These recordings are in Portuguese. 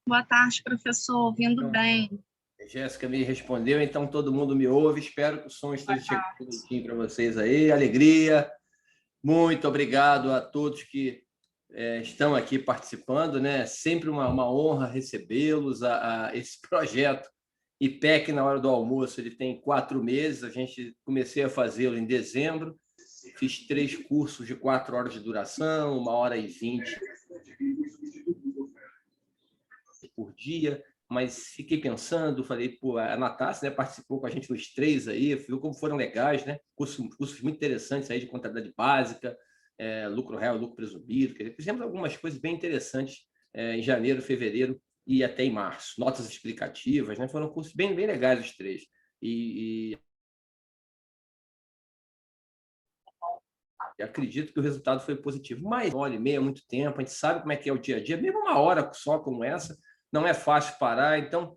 Boa tarde, professor. Ouvindo Então, bem. Jéssica me respondeu, então todo mundo me ouve. Espero que o som Boa esteja chegando tarde. bonitinho para vocês aí. Alegria. Muito obrigado a todos que estão aqui participando, né? É sempre uma honra recebê-los. Esse projeto IPEC na hora do almoço, ele tem 4 meses. Comecei a fazê-lo em dezembro. Fiz 3 cursos de 4 horas de duração, 1h20 por dia, mas fiquei pensando, falei, pô, a Natácia, né, participou com a gente nos 3 aí, viu como foram legais, né? Cursos muito interessantes aí de contabilidade básica, lucro real, lucro presumido, quer dizer, fizemos algumas coisas bem interessantes em janeiro, fevereiro e até em março. Notas explicativas, né? Foram cursos bem legais os 3. E acredito que o resultado foi positivo. Mas 1h30 é muito tempo, a gente sabe como é que é o dia a dia, mesmo 1 hora só como essa, não é fácil parar. Então,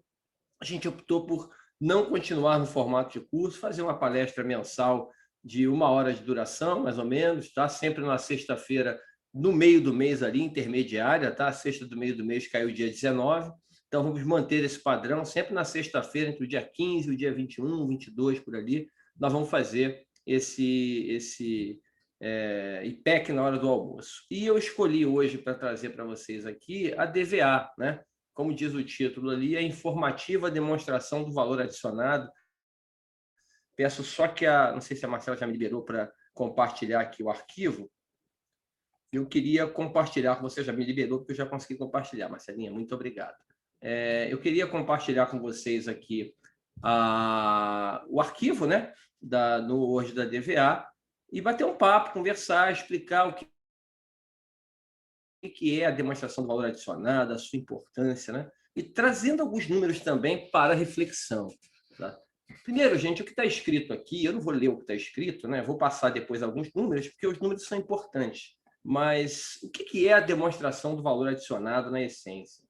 a gente optou por não continuar no formato de curso, fazer uma palestra mensal de 1 hora de duração, mais ou menos, tá? Sempre na sexta-feira, no meio do mês ali, intermediária, tá? A sexta do meio do mês caiu o dia 19. Então, vamos manter esse padrão, sempre na sexta-feira, entre o dia 15 e o dia 21, 22, por ali, nós vamos fazer esse IPEC na hora do almoço. E eu escolhi hoje para trazer para vocês aqui a DVA, né? Como diz o título ali, a informativa demonstração do valor adicionado. Peço só que não sei se a Marcela já me liberou para compartilhar aqui o arquivo. Eu queria compartilhar com você, já me liberou, porque eu já consegui compartilhar, Marcelinha, muito obrigado. Eu queria compartilhar com vocês aqui o arquivo, né, hoje da DVA, e bater um papo, conversar, explicar o que é a demonstração do valor adicionado, a sua importância, né? E trazendo alguns números também para reflexão. Tá? Primeiro, gente, o que está escrito aqui, eu não vou ler o que está escrito, né? Vou passar depois alguns números, porque os números são importantes. Mas o que é a demonstração do valor adicionado na essência?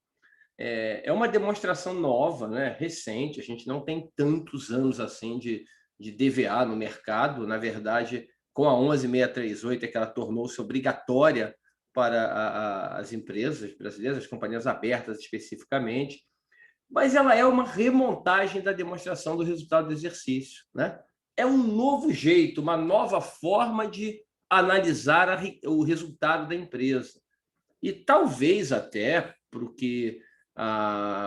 É uma demonstração nova, né? Recente, a gente não tem tantos anos assim de DVA no mercado. Na verdade, com a 11638 é que ela tornou-se obrigatória para as empresas brasileiras, as companhias abertas especificamente, mas ela é uma remontagem da demonstração do resultado do exercício, né? É um novo jeito, uma nova forma de analisar o resultado da empresa. E talvez até porque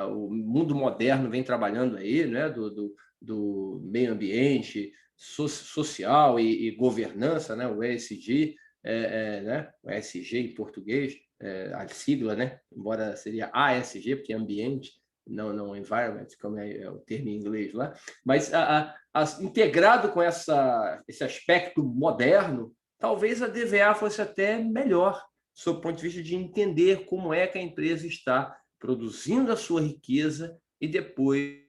o mundo moderno vem trabalhando aí, né, do meio ambiente, social e governança, né, o ESG, né, o ESG em português, a sigla, né, embora seria ASG, porque é ambiente, não environment, como é o termo em inglês lá, mas integrado com esse aspecto moderno, talvez a DVA fosse até melhor, sob o ponto de vista de entender como é que a empresa está produzindo a sua riqueza e depois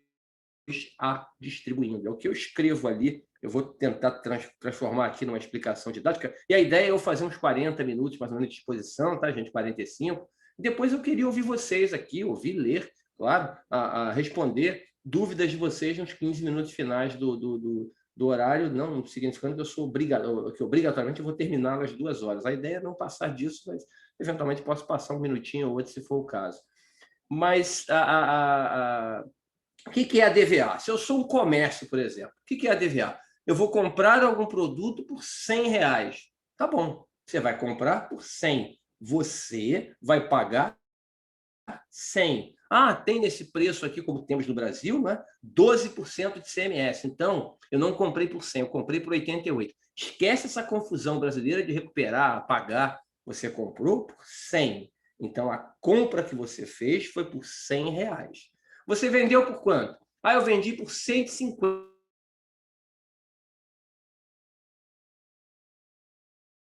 a distribuindo. É o que eu escrevo ali, eu vou tentar transformar aqui numa explicação didática, e a ideia é eu fazer uns 40 minutos, mais ou menos, de exposição, tá, gente? 45. Depois eu queria ouvir vocês aqui, ouvir, ler, claro, a responder dúvidas de vocês nos 15 minutos finais do horário, não significando que eu sou obrigado, que obrigatoriamente eu vou terminar nas 2 horas. A ideia é não passar disso, mas eventualmente posso passar um minutinho ou outro, se for o caso. Mas o que é a DVA? Se eu sou um comércio, por exemplo, o que é a DVA? Eu vou comprar algum produto por R$ 100. Tá bom, você vai comprar por 100. Você vai pagar 100. Tem nesse preço aqui, como temos no Brasil, né? 12% de CMS. Então, eu não comprei por 100, eu comprei por 88. Esquece essa confusão brasileira de recuperar, pagar. Você comprou por 100. Então, a compra que você fez foi por R$ 100. Você vendeu por quanto? Eu vendi por 150.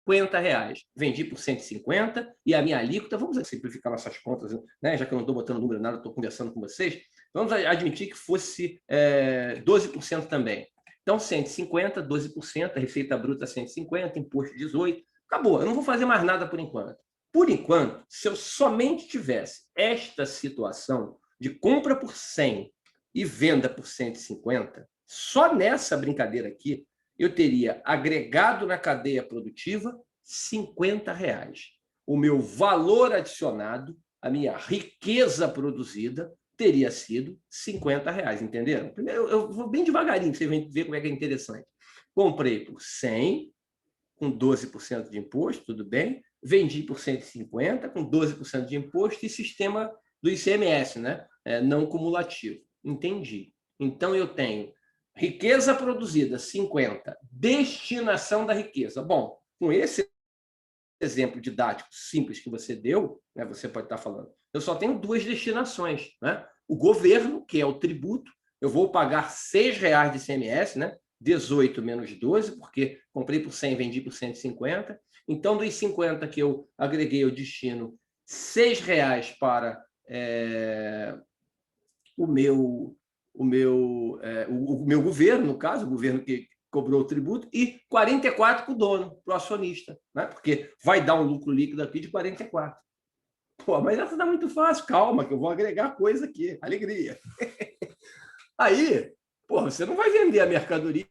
R$ 50. Vendi por 150 e a minha alíquota, vamos simplificar nossas contas, né? Já que eu não estou botando número nada, estou conversando com vocês, vamos admitir que fosse 12% também. Então, 150, 12%, a receita bruta 150, imposto 18%, acabou, eu não vou fazer mais nada por enquanto. Por enquanto, se eu somente tivesse esta situação de compra por 100 e venda por 150, só nessa brincadeira aqui, eu teria agregado na cadeia produtiva R$ 50. O meu valor adicionado, a minha riqueza produzida teria sido R$ 50, entenderam? Primeiro, eu vou bem devagarinho, para você ver como é que é interessante. Comprei por 100, com 12% de imposto, tudo bem. Vendi por 150, com 12% de imposto e sistema do ICMS, né? Não cumulativo. Entendi. Então, eu tenho riqueza produzida, 50, destinação da riqueza. Bom, com esse exemplo didático simples que você deu, né, você pode estar falando, eu só tenho duas destinações, né? O governo, que é o tributo, eu vou pagar R$ 6 de ICMS, né? 18 menos 12, porque comprei por 100, vendi por 150. Então, dos 50 que eu agreguei, eu destino R$ 6 para o meu governo, no caso, o governo que cobrou o tributo, e 44 para o dono, para o acionista, né? Porque vai dar um lucro líquido aqui de 44. Pô, mas essa dá muito fácil, calma, que eu vou agregar coisa aqui, alegria. Aí, pô, você não vai vender a mercadoria.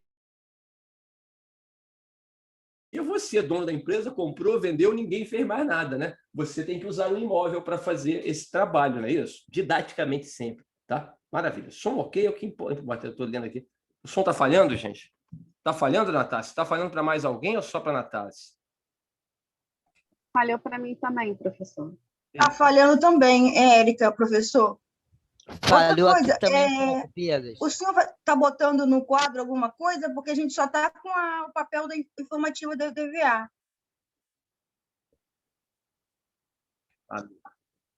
E você, dono da empresa, comprou, vendeu, ninguém fez mais nada, né? Você tem que usar o imóvel para fazer esse trabalho, não é isso? Didaticamente sempre, tá? Maravilha. Som ok? É o que importa. Eu estou lendo aqui. O som está falhando, gente? Está falhando, Natácia? Está falhando para mais alguém ou só para a Natácia? Falhou para mim também, professor. Está falhando também, Érica, professor. Falhou Outra coisa, aqui também, Piegas. o senhor está botando no quadro alguma coisa? Porque a gente só está com o papel da informativa da DVA.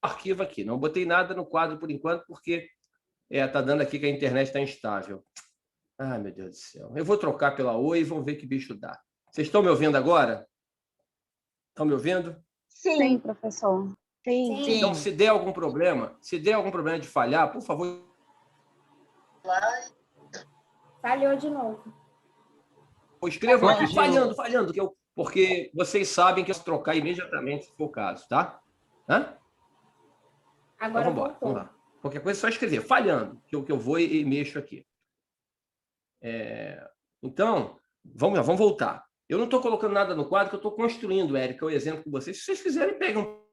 Arquivo aqui. Não botei nada no quadro por enquanto, porque está dando aqui que a internet está instável. Ai, meu Deus do céu. Eu vou trocar pela Oi e vamos ver que bicho dá. Vocês estão me ouvindo agora? Estão me ouvindo? Sim, professor. Sim. Então, se der algum problema de falhar, por favor. Falhou de novo. Escrevam aqui, falhando, porque vocês sabem que eu vou trocar imediatamente, se for o caso, tá? Agora então, voltou. vamos lá. Qualquer coisa é só escrever, falhando, que eu vou e mexo aqui. Então, vamos lá, vamos voltar. Eu não estou colocando nada no quadro, que eu estou construindo, Érica, o exemplo com vocês. Se vocês quiserem, pegam um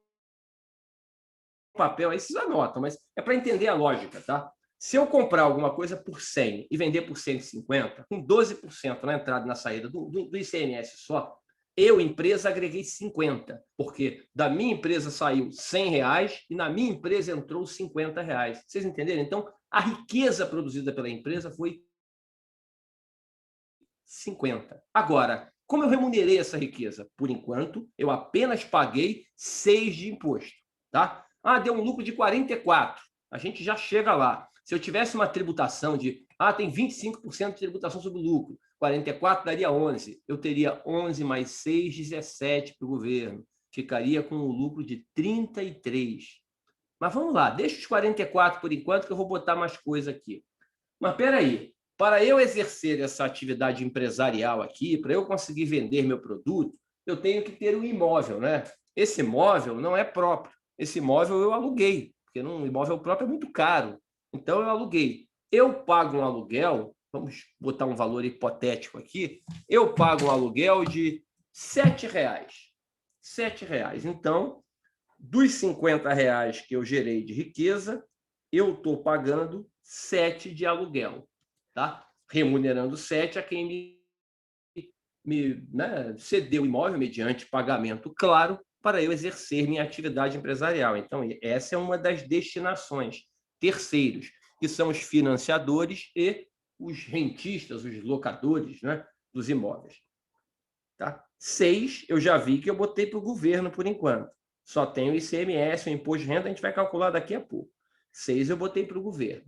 papel aí, vocês anotam, mas é para entender a lógica, tá? Se eu comprar alguma coisa por 100 e vender por 150, com 12% na entrada e na saída do ICMS só, eu, empresa, agreguei 50, porque da minha empresa saiu R$100 e na minha empresa entrou R$50. Vocês entenderam? Então, a riqueza produzida pela empresa foi 50. Agora, como eu remunerei essa riqueza? Por enquanto, eu apenas paguei 6 de imposto, tá? Deu um lucro de 44. A gente já chega lá. Se eu tivesse uma tributação de, tem 25% de tributação sobre o lucro, 44 daria 11. Eu teria 11 mais 6, 17 para o governo. Ficaria com um lucro de 33. Mas vamos lá, deixa os 44 por enquanto, que eu vou botar mais coisa aqui. Mas espera aí, para eu exercer essa atividade empresarial aqui, para eu conseguir vender meu produto, eu tenho que ter um imóvel, né? Esse imóvel não é próprio. Esse imóvel eu aluguei, porque um imóvel próprio é muito caro. Então, eu aluguei. Eu pago um aluguel, vamos botar um valor hipotético aqui, eu pago um aluguel de R$7. R$7. Então, dos R$50 que eu gerei de riqueza, eu estou pagando 7 de aluguel, tá? Remunerando 7 a quem me cedeu o imóvel mediante pagamento claro para eu exercer minha atividade empresarial. Então, essa é uma das destinações. Terceiros, que são os financiadores e os rentistas, os locadores, né, dos imóveis. Tá? 6, eu já vi que eu botei para o governo por enquanto. Só tem o ICMS, o imposto de renda, a gente vai calcular daqui a pouco. 6 eu botei para o governo,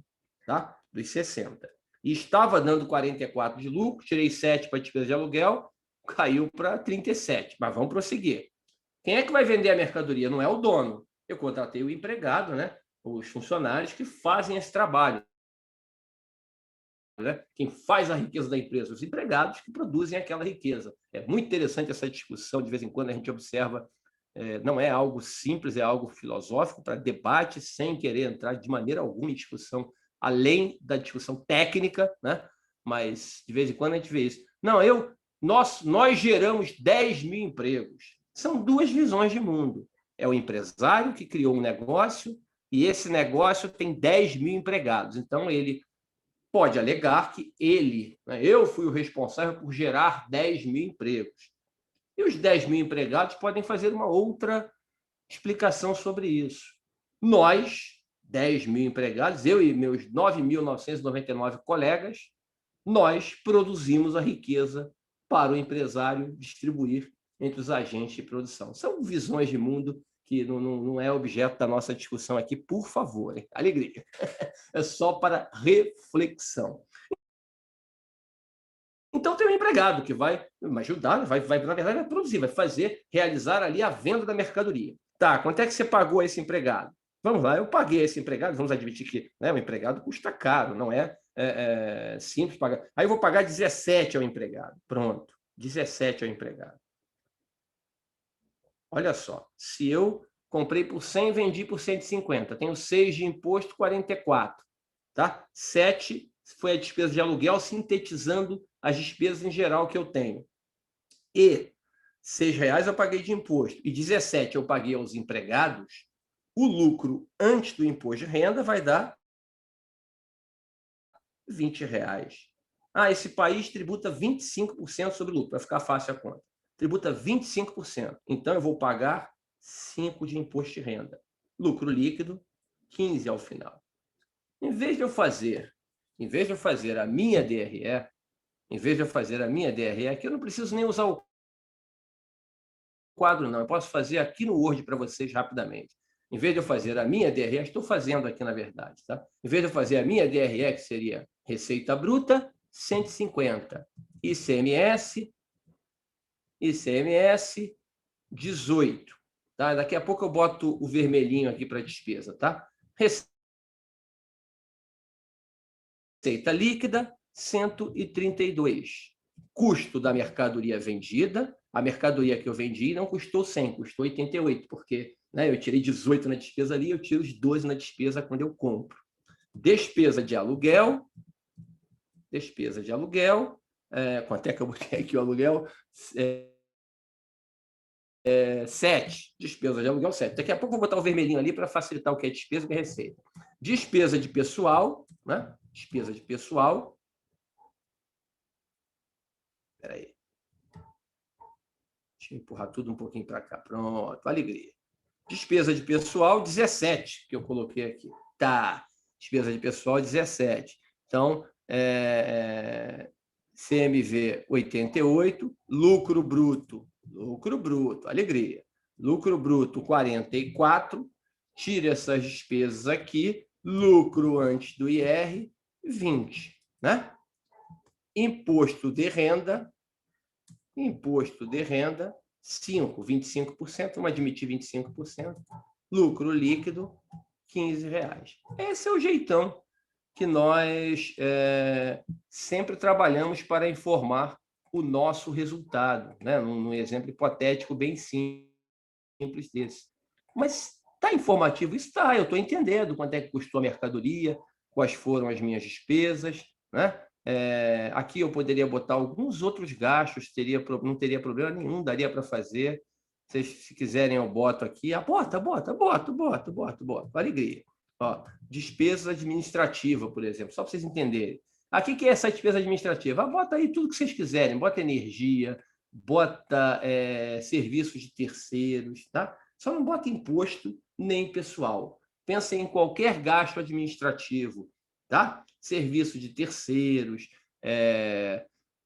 tá? Dos 60. E estava dando 44 de lucro, tirei 7 para despesa de aluguel, caiu para 37. Mas vamos prosseguir. Quem é que vai vender a mercadoria? Não é o dono. Eu contratei o empregado, né? Os funcionários que fazem esse trabalho. Né? Quem faz a riqueza da empresa? Os empregados que produzem aquela riqueza. É muito interessante essa discussão, de vez em quando a gente observa, não é algo simples, é algo filosófico para debate, sem querer entrar de maneira alguma em discussão, além da discussão técnica, né? Mas de vez em quando a gente vê isso. Não, nós geramos 10 mil empregos. São duas visões de mundo. é o empresário que criou um negócio e esse negócio tem 10 mil empregados. Então, ele pode alegar que eu fui o responsável por gerar 10 mil empregos. E os 10 mil empregados podem fazer uma outra explicação sobre isso. Nós, 10 mil empregados, eu e meus 9.999 colegas, nós produzimos a riqueza para o empresário distribuir entre os agentes de produção. São visões de mundo que não é objeto da nossa discussão aqui, por favor. Hein? Alegria. É só para reflexão. Então, tem um empregado que vai ajudar, na verdade, vai produzir, vai realizar ali a venda da mercadoria. Tá, quanto é que você pagou a esse empregado? Vamos lá, eu paguei esse empregado, vamos admitir que o empregado custa caro, não é simples pagar. Aí eu vou pagar 17 ao empregado. Pronto, 17 ao empregado. Olha só, se eu comprei por 100, vendi por 150, tenho 6 de imposto, 44. Tá? 7 foi a despesa de aluguel, sintetizando as despesas em geral que eu tenho. E R$6 eu paguei de imposto e 17 eu paguei aos empregados, o lucro antes do imposto de renda vai dar R$20. Ah, esse país tributa 25% sobre o lucro, vai ficar fácil a conta. Tributa 25%. Então, eu vou pagar 5 de imposto de renda. Lucro líquido, 15 ao final. Em vez de eu fazer a minha DRE, aqui eu não preciso nem usar o quadro, não. Eu posso fazer aqui no Word para vocês rapidamente. Em vez de eu fazer a minha DRE, estou fazendo aqui, na verdade. Tá? Em vez de eu fazer a minha DRE, que seria receita bruta, 150. ICMS, 18. Tá? Daqui a pouco eu boto o vermelhinho aqui para despesa. Tá? Receita líquida, 132. Custo da mercadoria vendida. A mercadoria que eu vendi não custou 100, custou 88, porque eu tirei 18 na despesa ali, eu tiro os 12 na despesa quando eu compro. Despesa de aluguel. Quanto é que eu botei aqui o aluguel? 7. Despesa de aluguel, 7. Daqui a pouco eu vou botar o vermelhinho ali para facilitar o que é despesa e o que é receita. Despesa de pessoal, né? Despesa de pessoal. Espera aí. Deixa eu empurrar tudo um pouquinho para cá. Pronto, alegria. Despesa de pessoal, 17, que eu coloquei aqui. Tá. Despesa de pessoal, 17. Então, CMV, 88. Lucro bruto, alegria. Lucro bruto, 44. Tira essas despesas aqui. Lucro antes do IR, 20. Né? Imposto de renda, 5, 25%, vamos admitir 25%. Lucro líquido, R$15. Esse é o jeitão que nós sempre trabalhamos para informar o nosso resultado, né? Num exemplo hipotético bem simples desse. Mas está informativo? Está, eu estou entendendo quanto é que custou a mercadoria, quais foram as minhas despesas, né? Aqui eu poderia botar alguns outros gastos, não teria problema nenhum, daria para fazer. Se quiserem, eu boto aqui. Bota. Alegria. Ó, despesa administrativa, por exemplo, só para vocês entenderem. Aqui que é essa despesa administrativa? Bota aí tudo que vocês quiserem. Bota energia, bota serviços de terceiros, tá? Só não bota imposto nem pessoal. Pensem em qualquer gasto administrativo, tá? Serviço de terceiros,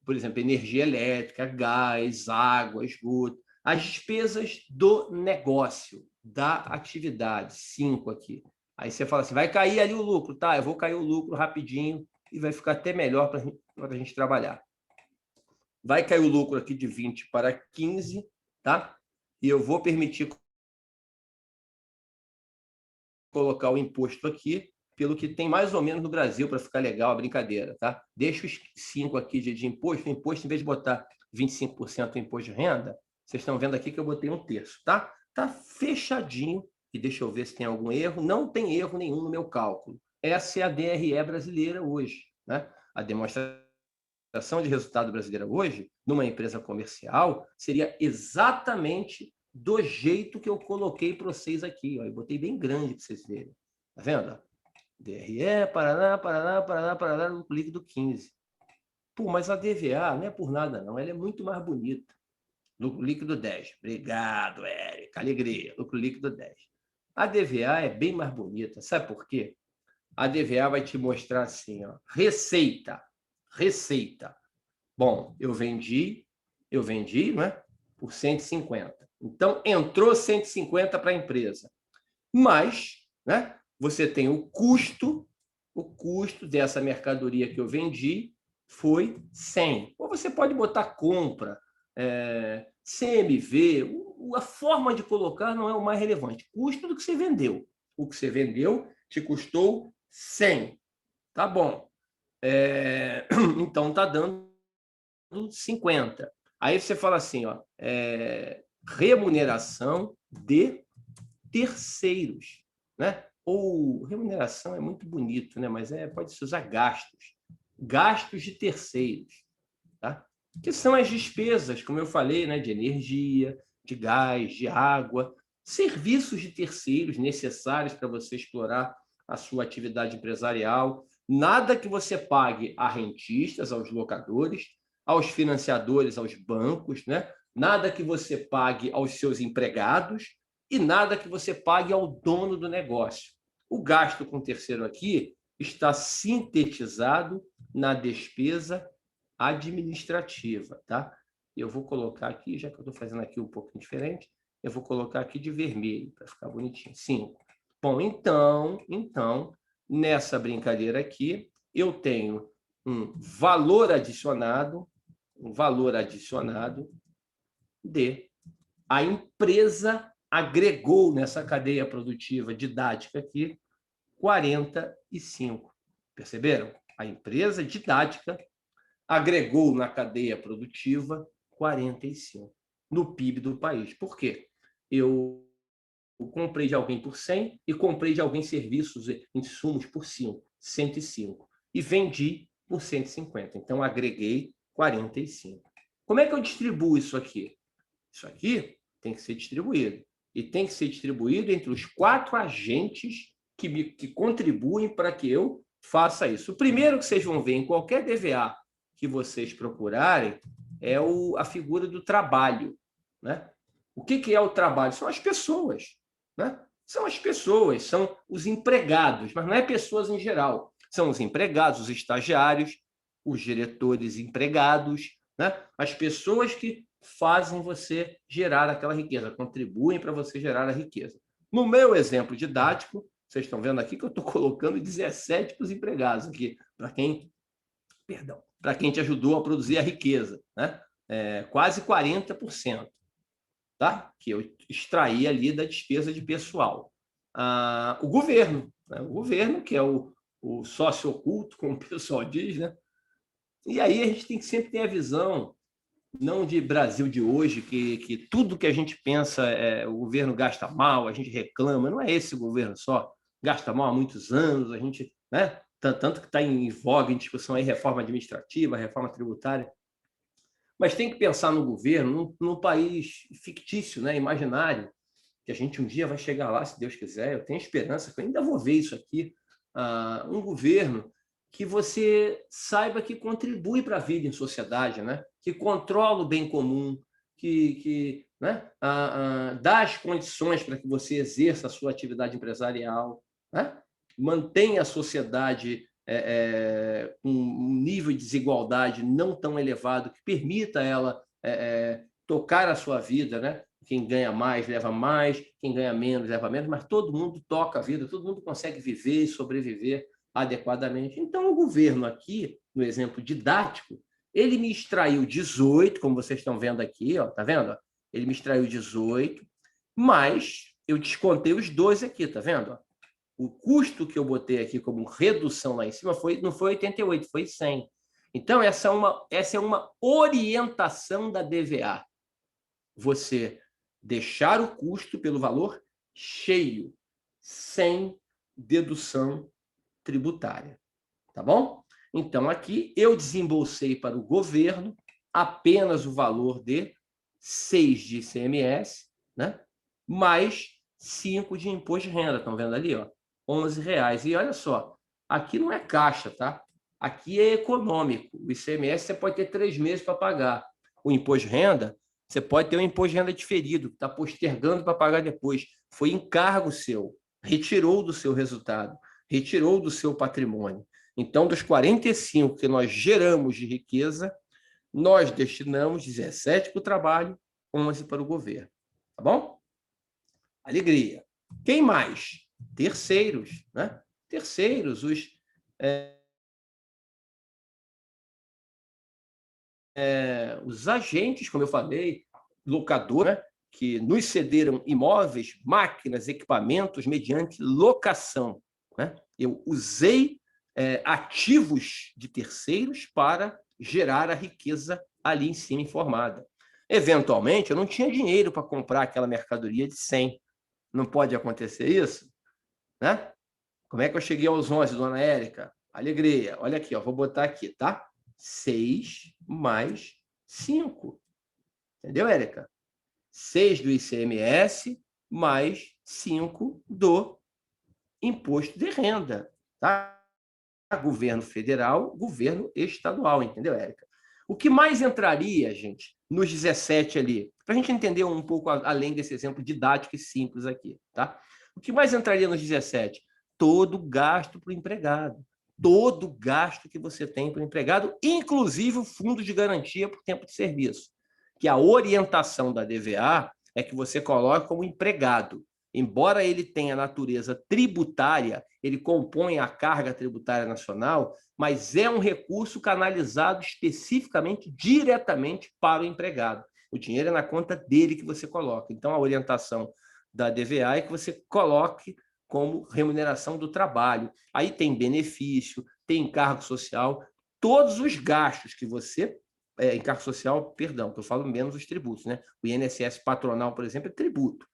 por exemplo, energia elétrica, gás, água, esgoto. As despesas do negócio, da atividade, 5 aqui. Aí você fala assim, vai cair ali o lucro, tá? Eu vou cair o lucro rapidinho e vai ficar até melhor para a gente trabalhar. Vai cair o lucro aqui de 20 para 15, tá? E eu vou permitir colocar o imposto aqui, pelo que tem mais ou menos no Brasil, para ficar legal a brincadeira, tá? Deixa os 5 aqui de imposto. O imposto, em vez de botar 25% do imposto de renda, vocês estão vendo aqui que eu botei 1/3, tá? Tá fechadinho. E deixa eu ver se tem algum erro. Não tem erro nenhum no meu cálculo. Essa é a DRE brasileira hoje, né? A demonstração de resultado brasileira hoje, numa empresa comercial, seria exatamente do jeito que eu coloquei para vocês aqui. Ó. Eu botei bem grande para vocês verem. Tá vendo? DRE, Paraná, Paraná, Paraná, Paraná, lucro líquido 15. Pô, mas a DVA não é por nada, não. Ela é muito mais bonita. Lucro líquido 10. Obrigado, Érica. Alegria. Lucro líquido 10. A DVA é bem mais bonita. Sabe por quê? A DVA vai te mostrar assim, ó, receita. Receita. Bom, eu vendi, né, por 150. Então, entrou 150 para a empresa. Mas, né, você tem o custo dessa mercadoria que eu vendi foi 100. Ou você pode botar compra, CMV, a forma de colocar não é o mais relevante. Custo do que você vendeu. O que você vendeu te custou 100. Tá bom. Então, está dando 50. Aí você fala assim, ó, remuneração de terceiros, né? Ou remuneração é muito bonito, né? Mas pode-se usar gastos. Gastos de terceiros, tá? Que são as despesas, como eu falei, né? De energia, de gás, de água, serviços de terceiros necessários para você explorar a sua atividade empresarial. Nada que você pague a rentistas, aos locadores, aos financiadores, aos bancos, né? Nada que você pague aos seus empregados e nada que você pague ao dono do negócio. O gasto com terceiro aqui está sintetizado na despesa administrativa, tá? Eu vou colocar aqui, já que eu estou fazendo aqui um pouquinho diferente, eu vou colocar aqui de vermelho para ficar bonitinho. 5. Bom, então, nessa brincadeira aqui, eu tenho um valor adicionado de a empresa agregou nessa cadeia produtiva didática aqui 45. Perceberam? A empresa didática agregou na cadeia produtiva 45 no PIB do país. Por quê? Eu comprei de alguém por 100 e comprei de alguém serviços e insumos por 5, 105. E vendi por 150. Então, agreguei 45. Como é que eu distribuo isso aqui? Isso aqui tem que ser distribuído. E tem que ser distribuído entre os 4 agentes que contribuem para que eu faça isso. O primeiro que vocês vão ver em qualquer DVA que vocês procurarem é a figura do trabalho, né? O que é o trabalho? São as pessoas, né? São as pessoas, são os empregados, mas não é pessoas em geral. São os empregados, os estagiários, os diretores empregados, né? As pessoas que fazem você gerar aquela riqueza, contribuem para você gerar a riqueza. No meu exemplo didático, vocês estão vendo aqui que eu estou colocando 17 para os empregados aqui, para quem te ajudou a produzir a riqueza, né? Quase 40%, tá? Que eu extraí ali da despesa de pessoal. O governo, né? O governo, que é o sócio oculto, como o pessoal diz, né? E aí a gente tem que sempre ter a visão, não de Brasil de hoje, que tudo que a gente pensa, o governo gasta mal, a gente reclama, não é esse governo só, gasta mal há muitos anos, a gente, né? Tanto que está em voga, em discussão aí, reforma administrativa, reforma tributária. Mas tem que pensar no governo, num país fictício, né? Imaginário, que a gente um dia vai chegar lá, se Deus quiser, eu tenho esperança, que eu ainda vou ver isso aqui, um governo que você saiba que contribui para a vida em sociedade, né? Que controla o bem comum, que né? Dá as condições para que você exerça a sua atividade empresarial, né? Mantenha a sociedade com um nível de desigualdade não tão elevado, que permita ela tocar a sua vida, né? Quem ganha mais leva mais, quem ganha menos leva menos, mas todo mundo toca a vida, todo mundo consegue viver e sobreviver adequadamente. Então, o governo aqui, no exemplo didático, ele me extraiu 18, como vocês estão vendo aqui, ó, tá vendo? Ele me extraiu 18, mas eu descontei os 12 aqui, tá vendo? O custo que eu botei aqui como redução lá em cima não foi 88, foi 100. Então, essa é uma orientação da DVA. Você deixar o custo pelo valor cheio, sem dedução tributária. Tá bom? Então, aqui eu desembolsei para o governo apenas o valor de 6 de ICMS né? Mais 5 de imposto de renda. Estão vendo ali, ó? R$11. E olha só, aqui não é caixa, tá? Aqui é econômico. O ICMS você pode ter 3 meses para pagar. O imposto de renda, você pode ter um imposto de renda diferido, que está postergando para pagar depois. Foi encargo seu, retirou do seu resultado, retirou do seu patrimônio. Então, dos 45 que nós geramos de riqueza, nós destinamos 17 para o trabalho, 11 para o governo. Tá bom? Alegria. Quem mais? Terceiros, né? Terceiros, os agentes, como eu falei, locador, né? Que nos cederam imóveis, máquinas, equipamentos mediante locação, né? Eu usei ativos de terceiros para gerar a riqueza ali em cima informada. Eventualmente, eu não tinha dinheiro para comprar aquela mercadoria de 100. Não pode acontecer isso? Né? Como é que eu cheguei aos 11, dona Érica? Alegria. Olha aqui, ó, vou botar aqui, tá? 6 mais 5. Entendeu, Érica? 6 do ICMS mais 5 do imposto de renda, tá? Governo federal, governo estadual, entendeu, Érica? O que mais entraria, gente, nos 17 ali? Para a gente entender um pouco além desse exemplo didático e simples aqui, tá? O que mais entraria nos 17? Todo gasto para o empregado. Todo gasto que você tem para o empregado, inclusive o fundo de garantia por tempo de serviço. Que a orientação da DVA é que você coloque como empregado. Embora ele tenha natureza tributária, ele compõe a carga tributária nacional, mas é um recurso canalizado especificamente, diretamente para o empregado. O dinheiro é na conta dele que você coloca. Então, a orientação da DVA é que você coloque como remuneração do trabalho. Aí tem benefício, tem encargo social, todos os gastos que você... encargo social, perdão, que eu falo menos os tributos, né? O INSS patronal, por exemplo, é tributo.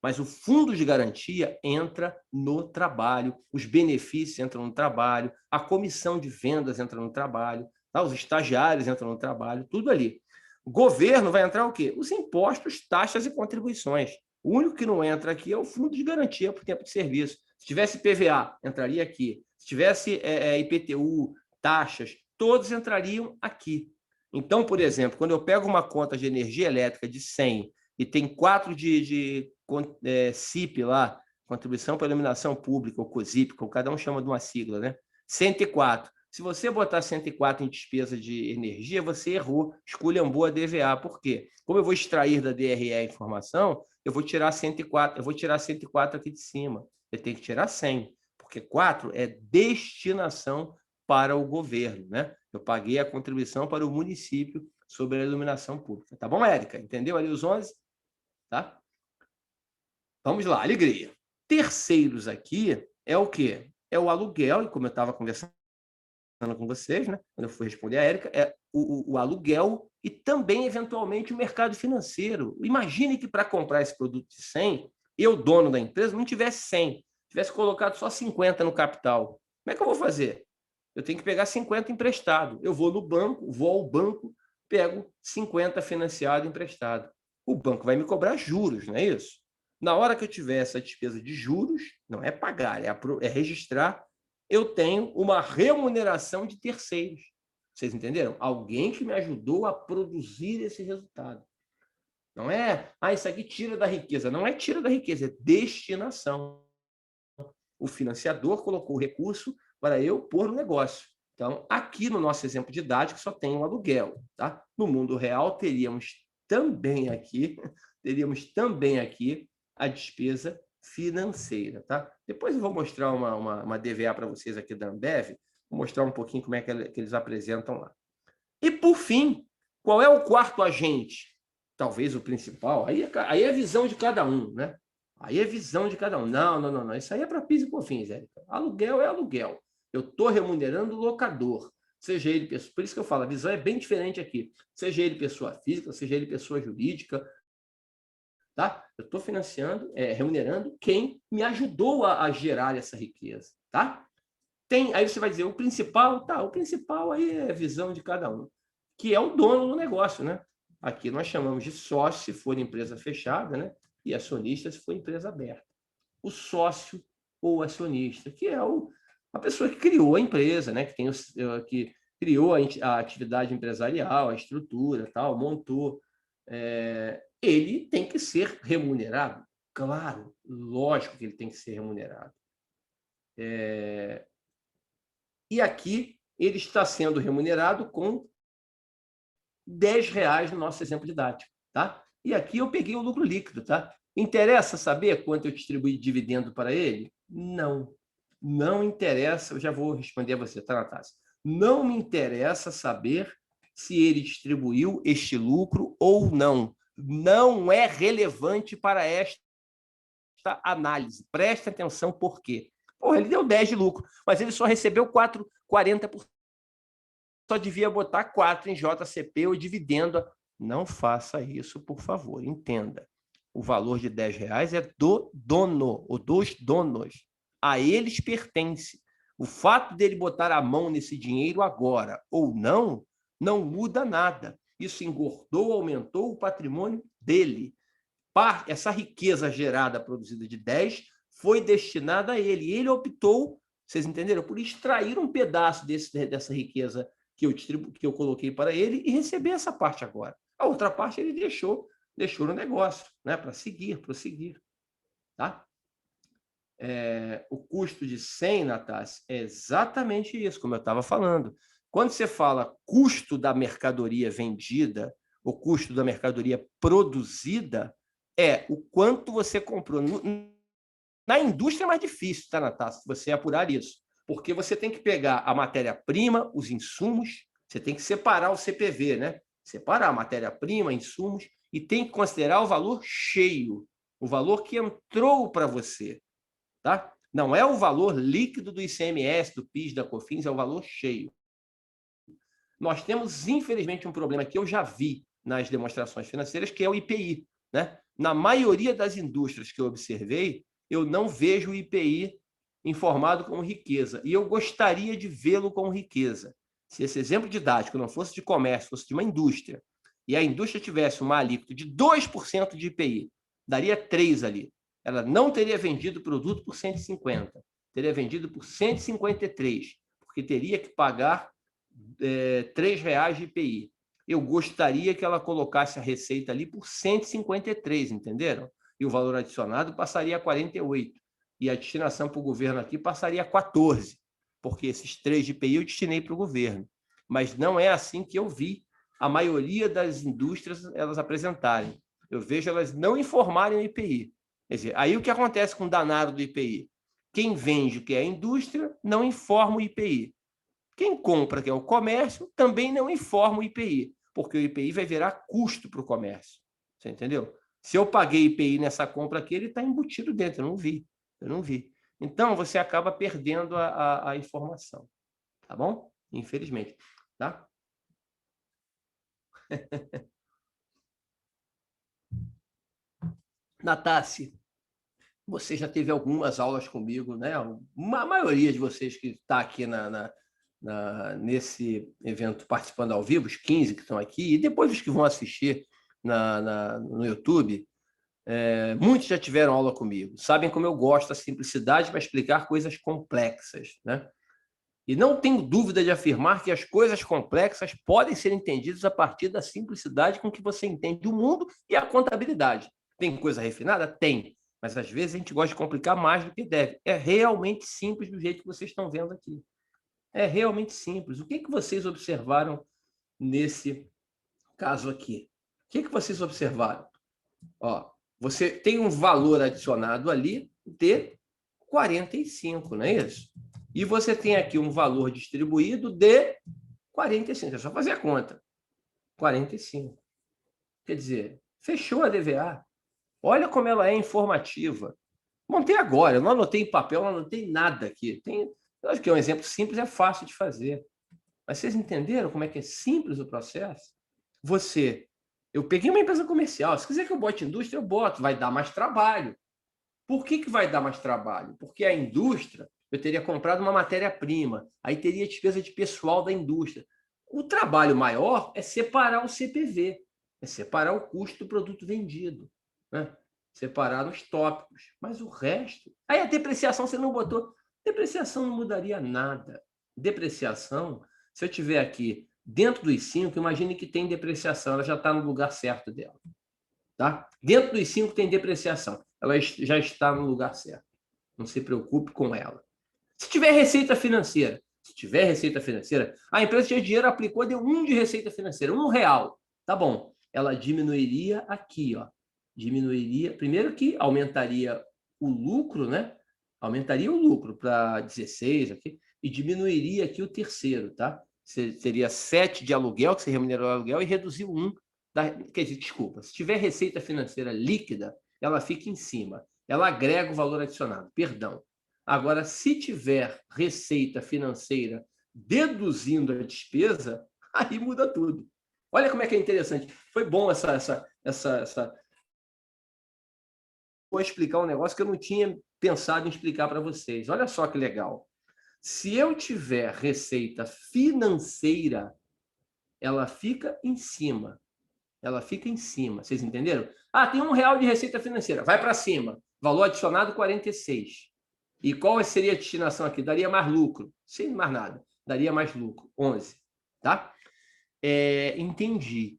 Mas o fundo de garantia entra no trabalho, os benefícios entram no trabalho, a comissão de vendas entra no trabalho, tá? Os estagiários entram no trabalho, tudo ali. O governo vai entrar o quê? Os impostos, taxas e contribuições. O único que não entra aqui é o fundo de garantia por tempo de serviço. Se tivesse PVA, entraria aqui. Se tivesse IPTU, taxas, todos entrariam aqui. Então, por exemplo, quando eu pego uma conta de energia elétrica de 100 e tem 4 de CIP lá, Contribuição para Iluminação Pública, ou COSIP, como cada um chama de uma sigla, né? 104. Se você botar 104 em despesa de energia, você errou, esculhambou a DVA. Por quê? Como eu vou extrair da DRE a informação, eu vou tirar 104, eu vou tirar 104 aqui de cima. Eu tenho que tirar 100, porque 4 é destinação para o governo, né? Eu paguei a contribuição para o município sobre a iluminação pública. Tá bom, Érica? Entendeu ali os 11? Tá? Vamos lá, alegria. Terceiros aqui é o quê? É o aluguel, e como eu estava conversando com vocês, né? Quando eu fui responder a Érica, é o aluguel e também, eventualmente, o mercado financeiro. Imagine que para comprar esse produto de 100, eu, dono da empresa, não tivesse 100, tivesse colocado só 50 no capital. Como é que eu vou fazer? Eu tenho que pegar 50 emprestado. Eu vou no banco, vou ao banco, pego 50 financiado emprestado. O banco vai me cobrar juros, não é isso? Na hora que eu tiver essa despesa de juros, não é pagar, é registrar, eu tenho uma remuneração de terceiros. Vocês entenderam? Alguém que me ajudou a produzir esse resultado. Não é, isso aqui tira da riqueza. Não é tira da riqueza, é destinação. O financiador colocou o recurso para eu pôr no negócio. Então, aqui no nosso exemplo didático, só tem um aluguel. Tá? No mundo real, teríamos também aqui a despesa financeira. Tá? Depois eu vou mostrar uma DVA para vocês aqui da Ambev, vou mostrar um pouquinho como é que eles apresentam lá. E, por fim, qual é o quarto agente? Talvez o principal. Aí é a visão de cada um, né? Aí é visão de cada um. Não. Isso aí é para PIS e COFINS, Érica. Aluguel é aluguel. Eu estou remunerando o locador. Seja ele pessoa... Por isso que eu falo, a visão é bem diferente aqui. Seja ele pessoa física, seja ele pessoa jurídica. Tá? Eu estou remunerando quem me ajudou a gerar essa riqueza. Tá? Aí você vai dizer, o principal aí é a visão de cada um, que é o dono do negócio, né? Aqui nós chamamos de sócio, se for empresa fechada, né? E acionista se for empresa aberta. O sócio ou acionista, que é a pessoa que criou a empresa, né? que criou a atividade empresarial, a estrutura, tal, montou. Ele tem que ser remunerado. Claro, lógico que ele tem que ser remunerado. E aqui ele está sendo remunerado com R$10 no nosso exemplo didático. Tá? E aqui eu peguei o lucro líquido. Tá? Interessa saber quanto eu distribuí de dividendo para ele? Não. Não interessa. Eu já vou responder a você, tá, Natácia? Não me interessa saber se ele distribuiu este lucro ou não. Não é relevante para esta análise. Preste atenção por quê. Porra, ele deu 10 de lucro, mas ele só recebeu 40%. Só devia botar 4 em JCP ou dividendo. Não faça isso, por favor. Entenda. O valor de R$10 é do dono, ou dos donos. A eles pertence. O fato dele botar a mão nesse dinheiro agora ou não, não muda nada. Isso engordou, aumentou o patrimônio dele. Essa riqueza gerada, produzida de 10, foi destinada a ele. Ele optou, vocês entenderam, por extrair um pedaço dessa riqueza que eu coloquei para ele e receber essa parte agora. A outra parte ele deixou no negócio, né, para prosseguir. Tá? O custo de 100, Natácia, é exatamente isso, como eu estava falando. Quando você fala custo da mercadoria vendida, o custo da mercadoria produzida, é o quanto você comprou. Na indústria é mais difícil, tá, Natácia, você apurar isso, porque você tem que pegar a matéria-prima, os insumos, você tem que separar o CPV, né? Separar a matéria-prima, insumos, e tem que considerar o valor cheio, o valor que entrou para você. Tá? Não é o valor líquido do ICMS, do PIS, da COFINS, é o valor cheio. Nós temos, infelizmente, um problema que eu já vi nas demonstrações financeiras, que é o IPI. Né? Na maioria das indústrias que eu observei, eu não vejo o IPI informado como riqueza. E eu gostaria de vê-lo como riqueza. Se esse exemplo didático não fosse de comércio, fosse de uma indústria, e a indústria tivesse uma alíquota de 2% de IPI, daria 3 ali. Ela não teria vendido o produto por 150, teria vendido por 153, porque teria que pagar R$3 de IPI. Eu gostaria que ela colocasse a receita ali por 153, entenderam? E o valor adicionado passaria a 48. E a destinação para o governo aqui passaria a 14, porque esses 3 de IPI eu destinei para o governo. Mas não é assim que eu vi a maioria das indústrias elas apresentarem. Eu vejo elas não informarem o IPI. Quer dizer, aí o que acontece com o danado do IPI? Quem vende, que é a indústria, não informa o IPI. Quem compra, que é o comércio, também não informa o IPI, porque o IPI vai virar custo para o comércio. Você entendeu? Se eu paguei IPI nessa compra aqui, ele está embutido dentro, eu não vi. Então, você acaba perdendo a informação. Tá bom? Infelizmente. Tá? Natácia, você já teve algumas aulas comigo, né? A maioria de vocês que está aqui nesse evento participando ao vivo, os 15 que estão aqui, e depois os que vão assistir no YouTube, muitos já tiveram aula comigo. Sabem como eu gosto da simplicidade para explicar coisas complexas, né? E não tenho dúvida de afirmar que as coisas complexas podem ser entendidas a partir da simplicidade com que você entende o mundo e a contabilidade. Tem coisa refinada? Tem. Mas, às vezes, a gente gosta de complicar mais do que deve. É realmente simples do jeito que vocês estão vendo aqui. É realmente simples. O que vocês observaram nesse caso aqui? O que vocês observaram? Ó, você tem um valor adicionado ali de 45, não é isso? E você tem aqui um valor distribuído de 45. É só fazer a conta. 45. Quer dizer, fechou a DVA. Olha como ela é informativa. Montei agora, eu não anotei em papel, não anotei nada aqui. Eu acho que é um exemplo simples, é fácil de fazer. Mas vocês entenderam como é que é simples o processo? Eu peguei uma empresa comercial, se quiser que eu bote indústria, eu boto, vai dar mais trabalho. Por que vai dar mais trabalho? Porque a indústria, eu teria comprado uma matéria-prima, aí teria despesa de pessoal da indústria. O trabalho maior é separar o CPV, é separar o custo do produto vendido. Né? separar nos tópicos. Mas o resto... Aí a depreciação você não botou. Depreciação não mudaria nada. Depreciação, se eu tiver aqui dentro dos 5, imagine que tem depreciação, ela já está no lugar certo dela. Tá? Dentro dos 5 tem depreciação, ela já está no lugar certo. Não se preocupe com ela. Se tiver receita financeira, a empresa tinha dinheiro, aplicou, deu 1 de receita financeira, R$1. Tá bom. Ela diminuiria aqui, ó. Diminuiria, primeiro que aumentaria o lucro, né? Aumentaria o lucro para 16 aqui, e diminuiria aqui o terceiro, tá? Seria 7 de aluguel, que você remunerou o aluguel, e reduziu 1. Quer dizer, desculpa, se tiver receita financeira líquida, ela fica em cima. Ela agrega o valor adicionado, perdão. Agora, se tiver receita financeira deduzindo a despesa, aí muda tudo. Olha como é que é interessante. Foi bom Vou explicar um negócio que eu não tinha pensado em explicar para vocês. Olha só que legal. Se eu tiver receita financeira, ela fica em cima. Ela fica em cima. Vocês entenderam? Ah, tem R$1 de receita financeira. Vai para cima. Valor adicionado 46. E qual seria a destinação aqui? Daria mais lucro. Sem mais nada. Daria mais lucro. 11. Tá? Entendi.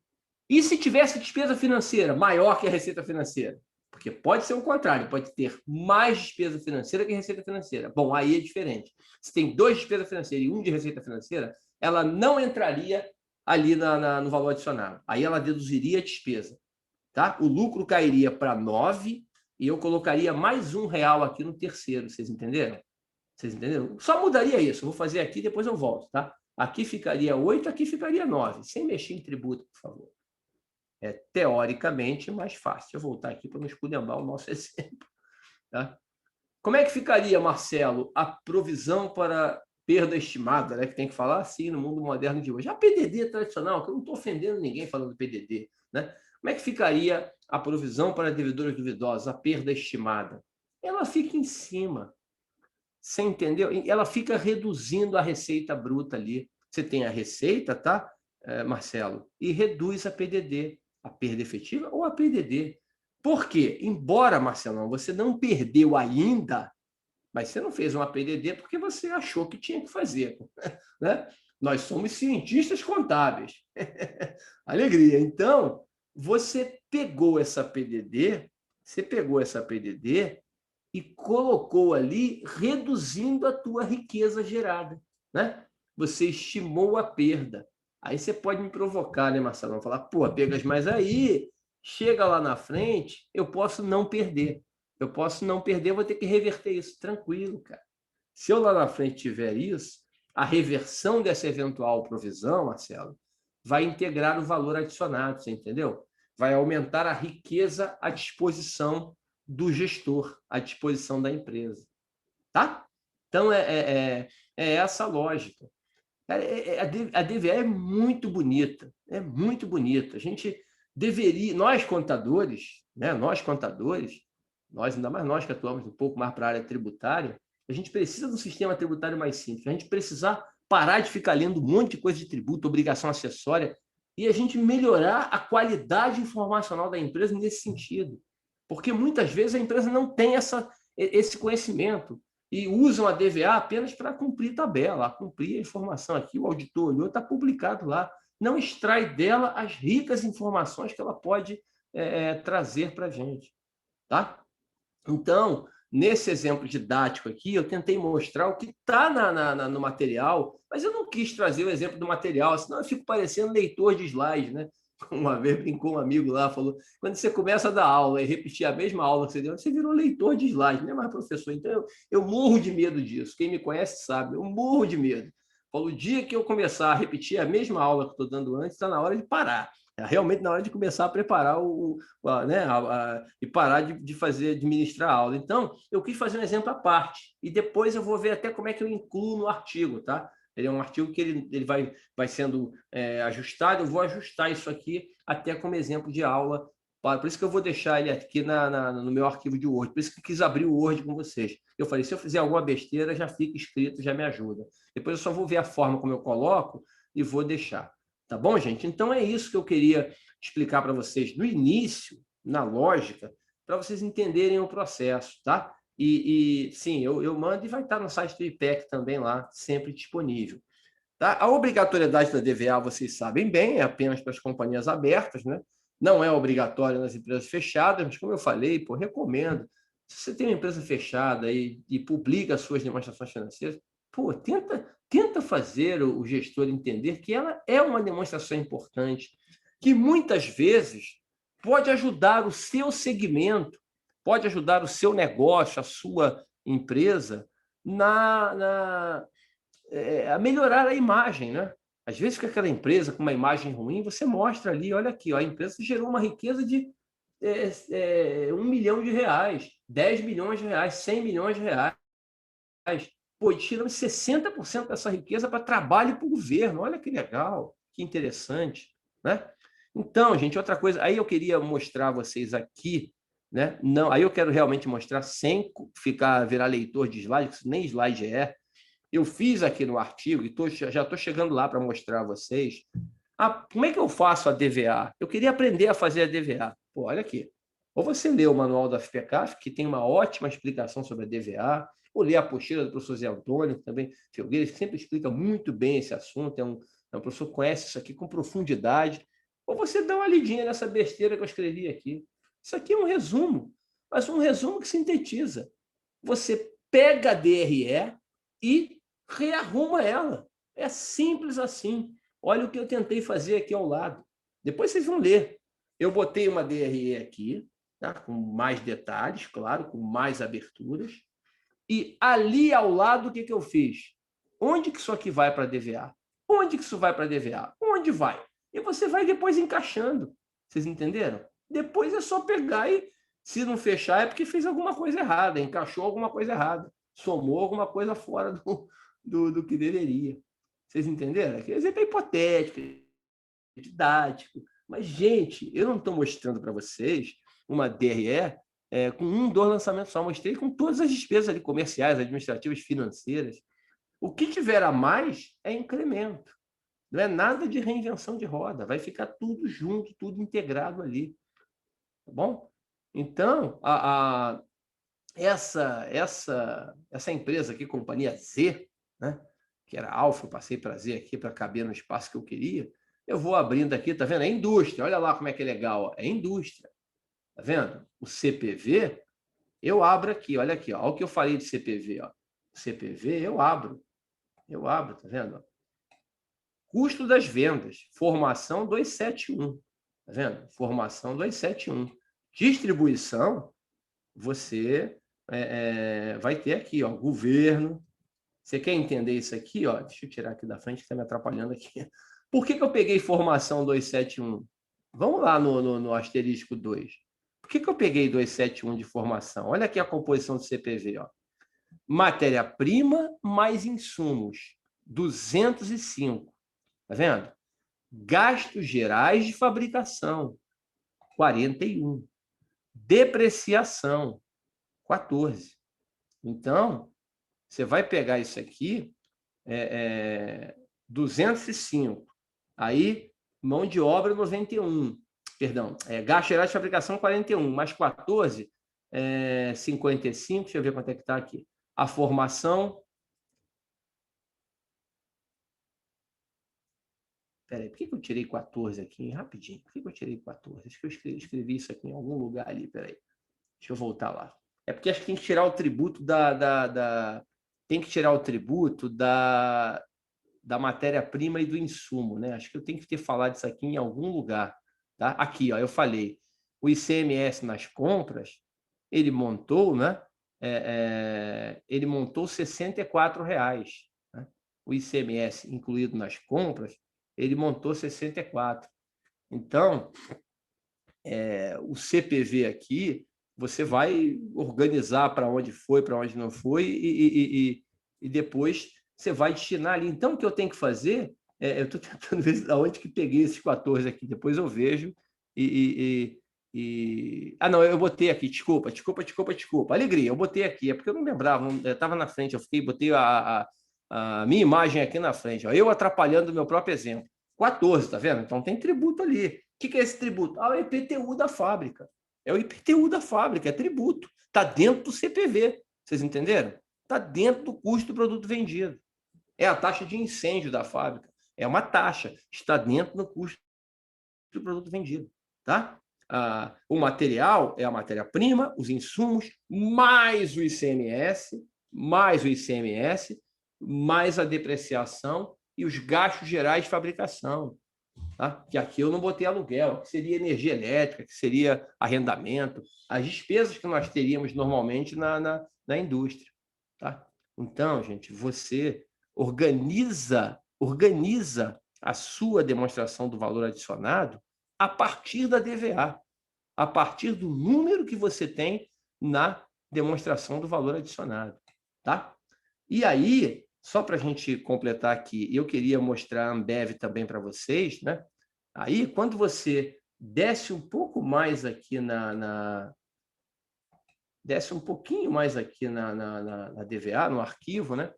E se tivesse despesa financeira maior que a receita financeira? Porque pode ser o contrário. Pode ter mais despesa financeira que receita financeira. Bom, aí é diferente. Se tem 2 de despesa financeira e 1 de receita financeira, ela não entraria ali no valor adicionado. Aí ela deduziria a despesa. Tá? O lucro cairia para 9 e eu colocaria mais R$1 aqui no terceiro. Vocês entenderam? Vocês entenderam? Só mudaria isso. Eu vou fazer aqui, depois eu volto. Tá? Aqui ficaria 8, aqui ficaria 9. Sem mexer em tributo, por favor. É teoricamente mais fácil. Deixa eu voltar aqui para não esculhambar o nosso exemplo. Tá? Como é que ficaria, Marcelo, a provisão para perda estimada, né? Que tem que falar assim no mundo moderno de hoje. A PDD tradicional, que eu não estou ofendendo ninguém falando PDD, né? Como é que ficaria a provisão para devedores duvidosos, a perda estimada? Ela fica em cima. Você entendeu? Ela fica reduzindo a receita bruta ali. Você tem a receita, tá, Marcelo? E reduz a PDD, a perda efetiva ou a PDD. Por quê? Embora, Marcelão, você não perdeu ainda, mas você não fez uma PDD porque você achou que tinha que fazer. Né? Nós somos cientistas contábeis. Alegria. Então, você pegou essa PDD e colocou ali, reduzindo a tua riqueza gerada. Né? Você estimou a perda. Aí você pode me provocar, né, Marcelo? Falar, pô, pegas mais aí, chega lá na frente, eu posso não perder. Vou ter que reverter isso. Tranquilo, cara. Se eu lá na frente tiver isso, a reversão dessa eventual provisão, Marcelo, vai integrar o valor adicionado, você entendeu? Vai aumentar a riqueza à disposição do gestor, à disposição da empresa. Tá? Então, é essa a lógica. A DVA é muito bonita. A gente deveria, nós contadores, ainda mais nós que atuamos um pouco mais para a área tributária, a gente precisa de um sistema tributário mais simples. A gente precisar parar de ficar lendo um monte de coisa de tributo, obrigação acessória, e a gente melhorar a qualidade informacional da empresa nesse sentido. Porque muitas vezes a empresa não tem esse conhecimento e usam a DVA apenas para cumprir tabela, cumprir a informação aqui, o auditor olhou, está publicado lá. Não extrai dela as ricas informações que ela pode trazer para a gente. Tá? Então, nesse exemplo didático aqui, eu tentei mostrar o que está no material, mas eu não quis trazer o exemplo do material, senão eu fico parecendo leitor de slide, né? Uma vez brincou um amigo lá, falou, quando você começa a dar aula e repetir a mesma aula que você deu, você virou leitor de slide, não é mais professor. Então, eu morro de medo disso. Quem me conhece sabe, eu morro de medo. Falou, o dia que eu começar a repetir a mesma aula que estou dando antes, está na hora de parar. É realmente na hora de começar a preparar e parar de ministrar a aula. Então, eu quis fazer um exemplo à parte. E depois eu vou ver até como é que eu incluo no artigo, tá? Ele é um artigo que ele vai sendo ajustado. Eu vou ajustar isso aqui até como exemplo de aula. Por isso que eu vou deixar ele aqui no meu arquivo de Word. Por isso que eu quis abrir o Word com vocês. Eu falei, se eu fizer alguma besteira, já fica escrito, já me ajuda. Depois eu só vou ver a forma como eu coloco e vou deixar. Tá bom, gente? Então, é isso que eu queria explicar para vocês no início, na lógica, para vocês entenderem o processo, tá? Sim, eu mando e vai estar no site do IPEC também lá, sempre disponível. Tá? A obrigatoriedade da DVA, vocês sabem bem, é apenas para as companhias abertas, né? Não é obrigatório nas empresas fechadas, mas, como eu falei, recomendo. Se você tem uma empresa fechada e publica as suas demonstrações financeiras, tenta fazer o gestor entender que ela é uma demonstração importante, que muitas vezes pode ajudar o seu segmento, pode ajudar o seu negócio, a sua empresa, a melhorar a imagem, né? Às vezes, com aquela empresa com uma imagem ruim, você mostra ali, olha aqui, ó, a empresa gerou uma riqueza de R$1 milhão, 10 milhões de reais, 100 milhões de reais. Pô, tiramos 60% dessa riqueza para trabalho para o governo. Olha que legal, que interessante, né? Então, gente, outra coisa, aí eu queria mostrar a vocês aqui, né? Não, aí eu quero realmente mostrar sem virar leitor de slide, que isso nem slide é. Eu fiz aqui no artigo e já estou chegando lá para mostrar a vocês. Como é que eu faço a DVA? Eu queria aprender a fazer a DVA. Pô, olha aqui. Ou você lê o manual da FPCAF, que tem uma ótima explicação sobre a DVA, ou lê a apostila do professor Zé Antônio, também Felgueiras, que sempre explica muito bem esse assunto, é um professor que conhece isso aqui com profundidade. Ou você dá uma lidinha nessa besteira que eu escrevi aqui. Isso aqui é um resumo, mas um resumo que sintetiza. Você pega a DRE e rearruma ela. É simples assim. Olha o que eu tentei fazer aqui ao lado. Depois vocês vão ler. Eu botei uma DRE aqui, tá? Com mais detalhes, claro, com mais aberturas. E ali ao lado, o que eu fiz? Onde que isso aqui vai para a DVA? Onde que isso vai para a DVA? Onde vai? E você vai depois encaixando. Vocês entenderam? Depois é só pegar e, se não fechar, é porque fez alguma coisa errada, encaixou alguma coisa errada, somou alguma coisa fora do que deveria. Vocês entenderam? Aqui exemplo é hipotético, didático. Mas, gente, eu não estou mostrando para vocês uma DRE com 2 lançamentos só. Mostrei com todas as despesas ali, comerciais, administrativas, financeiras. O que tiver a mais é incremento. Não é nada de reinvenção de roda. Vai ficar tudo junto, tudo integrado ali. Tá bom? Então, essa empresa aqui, Companhia Z, né, que era Alfa, eu passei para Z aqui para caber no espaço que eu queria. Eu vou abrindo aqui, tá vendo? É indústria. Olha lá como é que é legal. Ó. É indústria. Tá vendo? O CPV, eu abro aqui. Olha aqui. Ó. Olha o que eu falei de CPV. Ó. CPV, eu abro. Tá vendo? Custo das vendas. Formação 271. Tá vendo? Formação 271. Distribuição, você vai ter aqui, ó, governo. Você quer entender isso aqui? Ó? Deixa eu tirar aqui da frente, que está me atrapalhando aqui. Por que eu peguei formação 271? Vamos lá no asterisco 2. Por que eu peguei 271 de formação? Olha aqui a composição do CPV. Ó. Matéria-prima mais insumos, 205. Tá vendo? Gastos gerais de fabricação, 41. Depreciação, 14. Então, você vai pegar isso aqui, 205. Aí, mão de obra, 91. Perdão, gasto geral de fabricação, 41. Mais 14, 55. Deixa eu ver quanto é que está aqui. A formação... Peraí, por que eu tirei 14 aqui? Rapidinho. Por que eu tirei 14? Acho que eu escrevi isso aqui em algum lugar ali. Peraí. Deixa eu voltar lá. É porque acho que tem que tirar o tributo tem que tirar o tributo da matéria-prima e do insumo, né? Acho que eu tenho que ter falado isso aqui em algum lugar. Tá? Aqui, ó, eu falei. O ICMS nas compras, ele montou, né? Ele montou R$ 64,00. Né? O ICMS incluído nas compras, ele montou 64. Então, o CPV aqui, você vai organizar para onde foi, para onde não foi, e depois você vai destinar ali. Então, o que eu tenho que fazer, eu estou tentando ver de onde que peguei esses 14 aqui, depois eu vejo Ah, não, eu botei aqui, desculpa. Alegria, eu botei aqui, é porque eu não lembrava, estava na frente, botei a minha imagem aqui na frente, ó, eu atrapalhando o meu próprio exemplo. 14, tá vendo? Então tem tributo ali. O que é esse tributo? O IPTU da fábrica. É o IPTU da fábrica, é tributo. Está dentro do CPV. Vocês entenderam? Está dentro do custo do produto vendido. É a taxa de incêndio da fábrica. É uma taxa. Está dentro do custo do produto vendido. Tá? O material é a matéria-prima, os insumos, mais o ICMS, mais a depreciação e os gastos gerais de fabricação. Tá? Que aqui eu não botei aluguel, que seria energia elétrica, que seria arrendamento, as despesas que nós teríamos normalmente na indústria. Tá? Então, gente, você organiza a sua demonstração do valor adicionado a partir da DVA, a partir do número que você tem na demonstração do valor adicionado. Tá? E aí, só para a gente completar aqui, eu queria mostrar a Ambev também para vocês, né? Aí, quando você desce um pouco mais aqui desce um pouquinho mais aqui na DVA, no arquivo, né?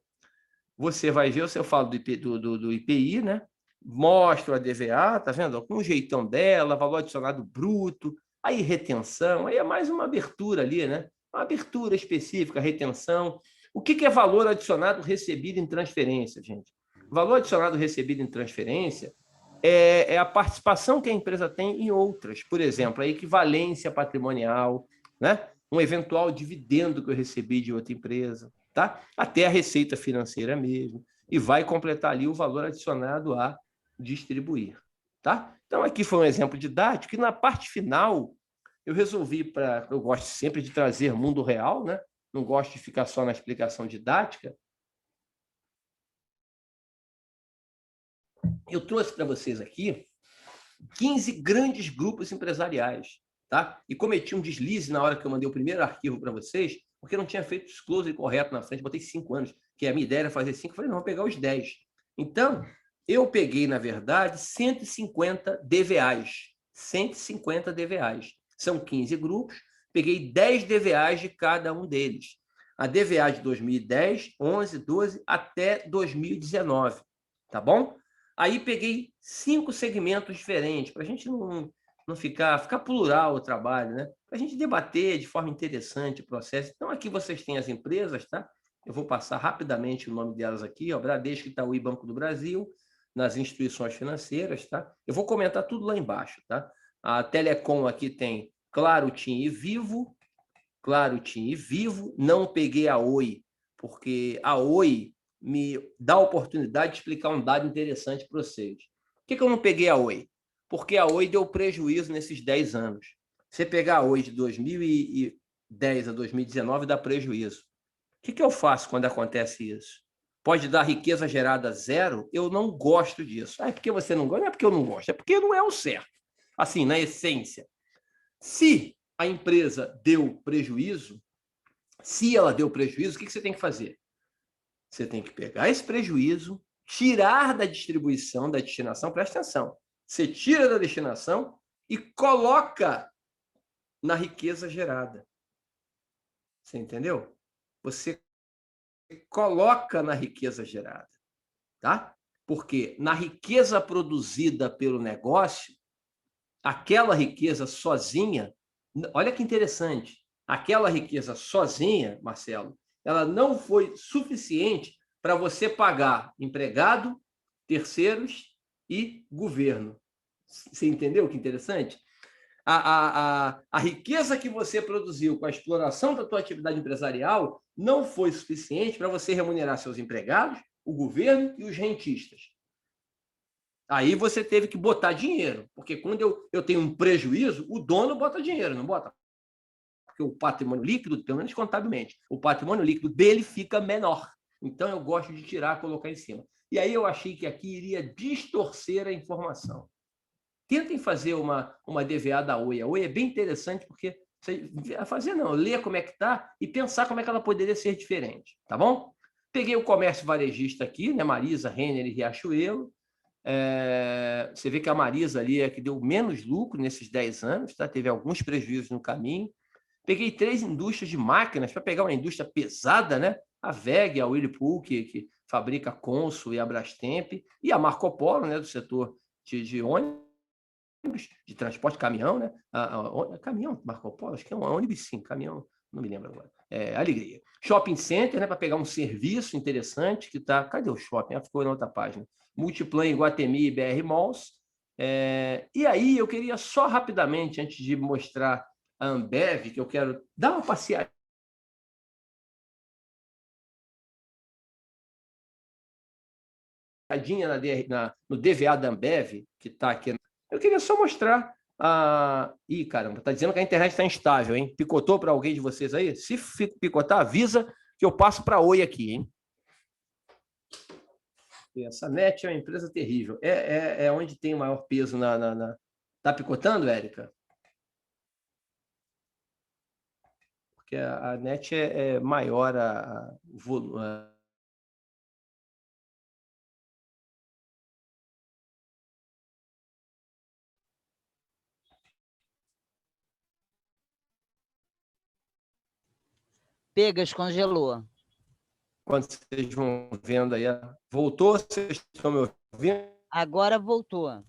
Você vai ver, eu falo do IPI, né? Mostro a DVA, tá vendo? Com o jeitão dela, valor adicionado bruto, aí retenção, aí é mais uma abertura ali, né? Uma abertura específica, retenção. O que é valor adicionado recebido em transferência, gente? Valor adicionado recebido em transferência é a participação que a empresa tem em outras. Por exemplo, a equivalência patrimonial, né? Um eventual dividendo que eu recebi de outra empresa, tá? Até a receita financeira mesmo. E vai completar ali o valor adicionado a distribuir. Tá? Então, aqui foi um exemplo didático, e na parte final, eu resolvi, eu gosto sempre de trazer mundo real, né? Não gosto de ficar só na explicação didática. Eu trouxe para vocês aqui 15 grandes grupos empresariais, tá? E cometi um deslize na hora que eu mandei o primeiro arquivo para vocês, porque eu não tinha feito o disclosure correto na frente, botei 5 anos, que a minha ideia era fazer 5, eu falei, não, vou pegar os 10. Então, eu peguei, na verdade, 150 DVAs. 150 DVAs. São 15 grupos, peguei 10 DVAs de cada um deles. A DVA de 2010, 11, 12 até 2019, tá bom? Aí peguei 5 segmentos diferentes, para a gente não ficar plural o trabalho, né? Para a gente debater de forma interessante o processo. Então, aqui vocês têm as empresas, tá? Eu vou passar rapidamente o nome delas aqui, ó, Bradesco, Itaú e Banco do Brasil, nas instituições financeiras, tá? Eu vou comentar tudo lá embaixo, tá? A Telecom aqui tem Claro, TIM e Vivo, não peguei a Oi, porque a Oi me dá a oportunidade de explicar um dado interessante para vocês. Por que eu não peguei a Oi? Porque a Oi deu prejuízo nesses 10 anos. Você pegar a Oi de 2010 a 2019, dá prejuízo. O que eu faço quando acontece isso? Pode dar riqueza gerada zero? Eu não gosto disso. É porque você não gosta? Não é porque eu não gosto, é porque não é o certo. Assim, na essência. Se a empresa deu prejuízo, o que você tem que fazer? Você tem que pegar esse prejuízo, tirar da distribuição, da destinação, presta atenção. Você tira da destinação e coloca na riqueza gerada. Você entendeu? Você coloca na riqueza gerada, tá? Porque na riqueza produzida pelo negócio, aquela riqueza sozinha, olha que interessante, aquela riqueza sozinha, Marcelo, ela não foi suficiente para você pagar empregado, terceiros e governo. Você entendeu que interessante? A riqueza que você produziu com a exploração da tua atividade empresarial não foi suficiente para você remunerar seus empregados, o governo e os rentistas. Aí você teve que botar dinheiro, porque quando eu tenho um prejuízo, o dono bota dinheiro, não bota? Porque o patrimônio líquido, pelo menos contabilmente, o patrimônio líquido dele fica menor. Então, eu gosto de tirar e colocar em cima. E aí eu achei que aqui iria distorcer a informação. Tentem fazer uma DVA da Oi. A Oi é bem interessante porque ler como é que está e pensar como é que ela poderia ser diferente, tá bom? Peguei o comércio varejista aqui, né? Marisa, Renner e Riachuelo. Você vê que a Marisa ali é que deu menos lucro nesses 10 anos, tá? Teve alguns prejuízos no caminho. Peguei 3 indústrias de máquinas para pegar uma indústria pesada, né? A WEG, a Whirlpool, que fabrica a Consul e a Brastemp, e a Marco Polo, né? Do setor de ônibus. de transporte, caminhão, né? Caminhão, Marco Polo, acho que é um ônibus, sim, caminhão, não me lembro agora. Alegria. Shopping Center, né? Para pegar um serviço interessante que está... Cadê o shopping? Ficou na outra página. Multiplan, Iguatemi e BR Malls. E aí, eu queria só rapidamente, antes de mostrar a Ambev, que eu quero dar uma passeada no DVA da Ambev, que está aqui. Eu queria só mostrar Ih, caramba, está dizendo que a internet está instável, hein? Picotou para alguém de vocês aí? Se picotar, avisa que eu passo para Oi aqui, hein? Essa NET é uma empresa terrível. É onde tem o maior peso na... Tá picotando, Érica? Porque a NET é maior Pegas, congelou. Quando vocês vão vendo aí, voltou? Vocês estão me ouvindo? Agora voltou.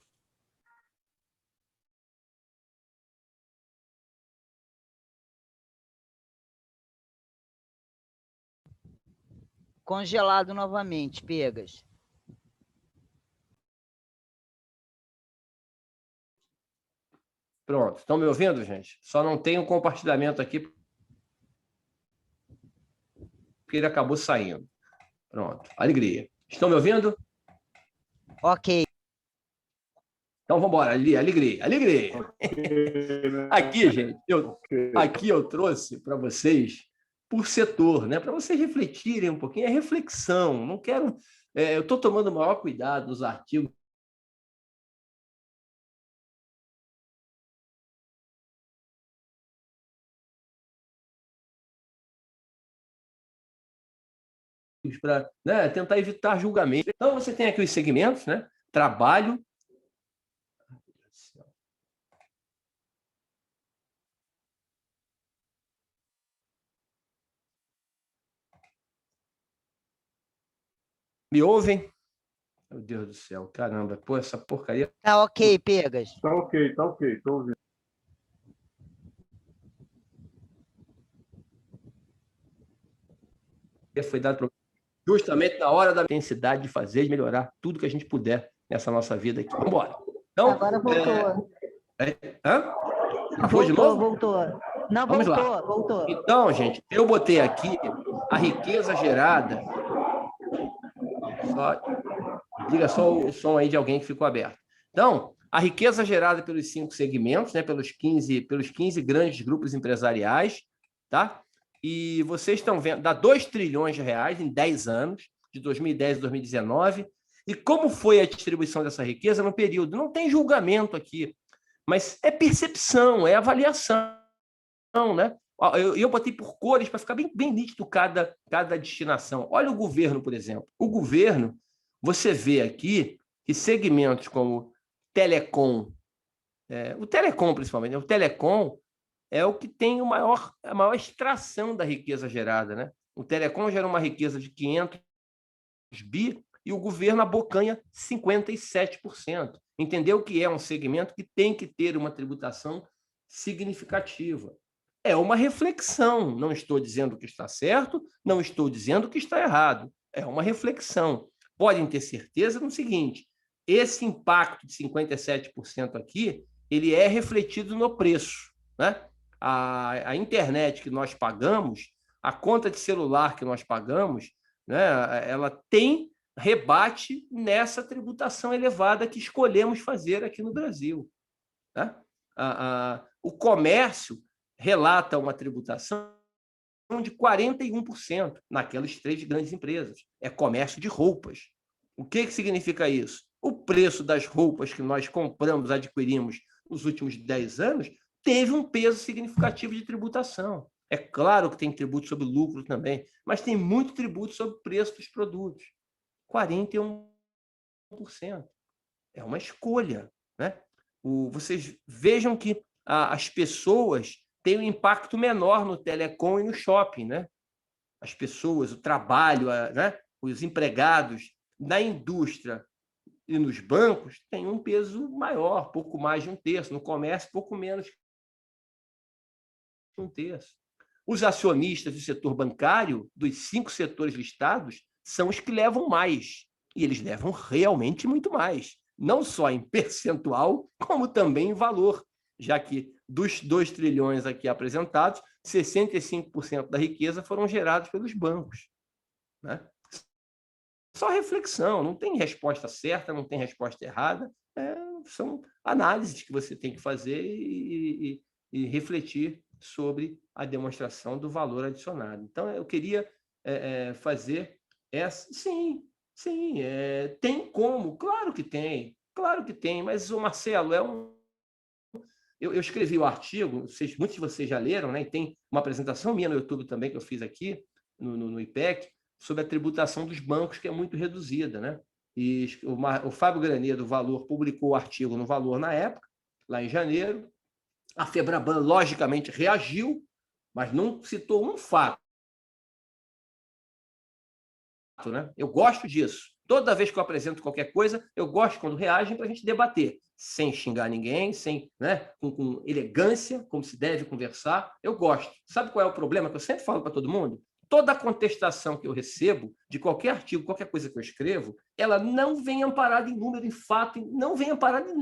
Congelado novamente, Pegas. Pronto. Estão me ouvindo, gente? Só não tem um compartilhamento aqui porque ele acabou saindo. Pronto. Alegria. Estão me ouvindo? Ok. Então, vamos embora. Alegria. Aqui, gente, eu trouxe para vocês por setor, né? Para vocês refletirem um pouquinho. É reflexão. Não quero... eu estou tomando o maior cuidado nos artigos para, né, tentar evitar julgamento. Então, você tem aqui os segmentos, né? Trabalho. Me ouvem? Meu Deus do céu, caramba, pô, essa porcaria. Tá ok, Pegas. Tá ok, tô ouvindo. Foi dado justamente na hora da intensidade de fazer e melhorar tudo que a gente puder nessa nossa vida aqui. Vamos embora. Então, Agora voltou. Foi de novo? Voltou. Não, Vamos lá. voltou. Então, gente, eu botei aqui a riqueza gerada. Diga só o som aí de alguém que ficou aberto. Então, a riqueza gerada pelos 5 segmentos, né, pelos 15 grandes grupos empresariais, tá? E vocês estão vendo, dá 2 trilhões de reais em 10 anos, de 2010 a 2019. E como foi a distribuição dessa riqueza no período? Não tem julgamento aqui, mas é percepção, é avaliação, né? Eu botei por cores para ficar bem nítido cada destinação. Olha o governo, por exemplo. O governo, você vê aqui que segmentos como telecom, o telecom principalmente, né? O telecom é o que tem a maior extração da riqueza gerada, né? O telecom gera uma riqueza de 500 bi e o governo abocanha 57%. Entendeu que é um segmento que tem que ter uma tributação significativa. É uma reflexão. Não estou dizendo que está certo, não estou dizendo que está errado. É uma reflexão. Podem ter certeza no seguinte: esse impacto de 57% aqui, ele é refletido no preço, né? A internet que nós pagamos, a conta de celular que nós pagamos, né, ela tem rebate nessa tributação elevada que escolhemos fazer aqui no Brasil, né? O comércio relata uma tributação de 41% naquelas 3 grandes empresas. É comércio de roupas. O que significa isso? O preço das roupas que nós compramos, adquirimos nos últimos 10 anos, teve um peso significativo de tributação. É claro que tem tributo sobre lucro também, mas tem muito tributo sobre o preço dos produtos. 41%. É uma escolha, né? Vocês vejam que as pessoas têm um impacto menor no telecom e no shopping, né? As pessoas, o trabalho, né? Os empregados na indústria e nos bancos tem um peso maior, pouco mais de um terço. No comércio, pouco menos que um terço. Os acionistas do setor bancário, dos 5 setores listados, são os que levam mais. E eles levam realmente muito mais. Não só em percentual, como também em valor, já que dos 2 trilhões aqui apresentados, 65% da riqueza foram gerados pelos bancos, né? Só reflexão, não tem resposta certa, não tem resposta errada, são análises que você tem que fazer e refletir sobre a demonstração do valor adicionado. Então, eu queria fazer essa... Sim, tem como, claro que tem, mas, o Marcelo, eu escrevi o artigo, muitos de vocês já leram, né? E tem uma apresentação minha no YouTube também, que eu fiz aqui, no IPEC, sobre a tributação dos bancos, que é muito reduzida, né? E o Fábio Granier, do Valor, publicou o artigo no Valor na época, lá em janeiro. A Febraban, logicamente, reagiu, mas não citou um fato, né? Eu gosto disso. Toda vez que eu apresento qualquer coisa, eu gosto quando reagem para a gente debater, sem xingar ninguém, né, com elegância, como se deve conversar. Eu gosto. Sabe qual é o problema que eu sempre falo para todo mundo? Toda contestação que eu recebo de qualquer artigo, qualquer coisa que eu escrevo, ela não vem amparada em número, em fato, não vem amparada em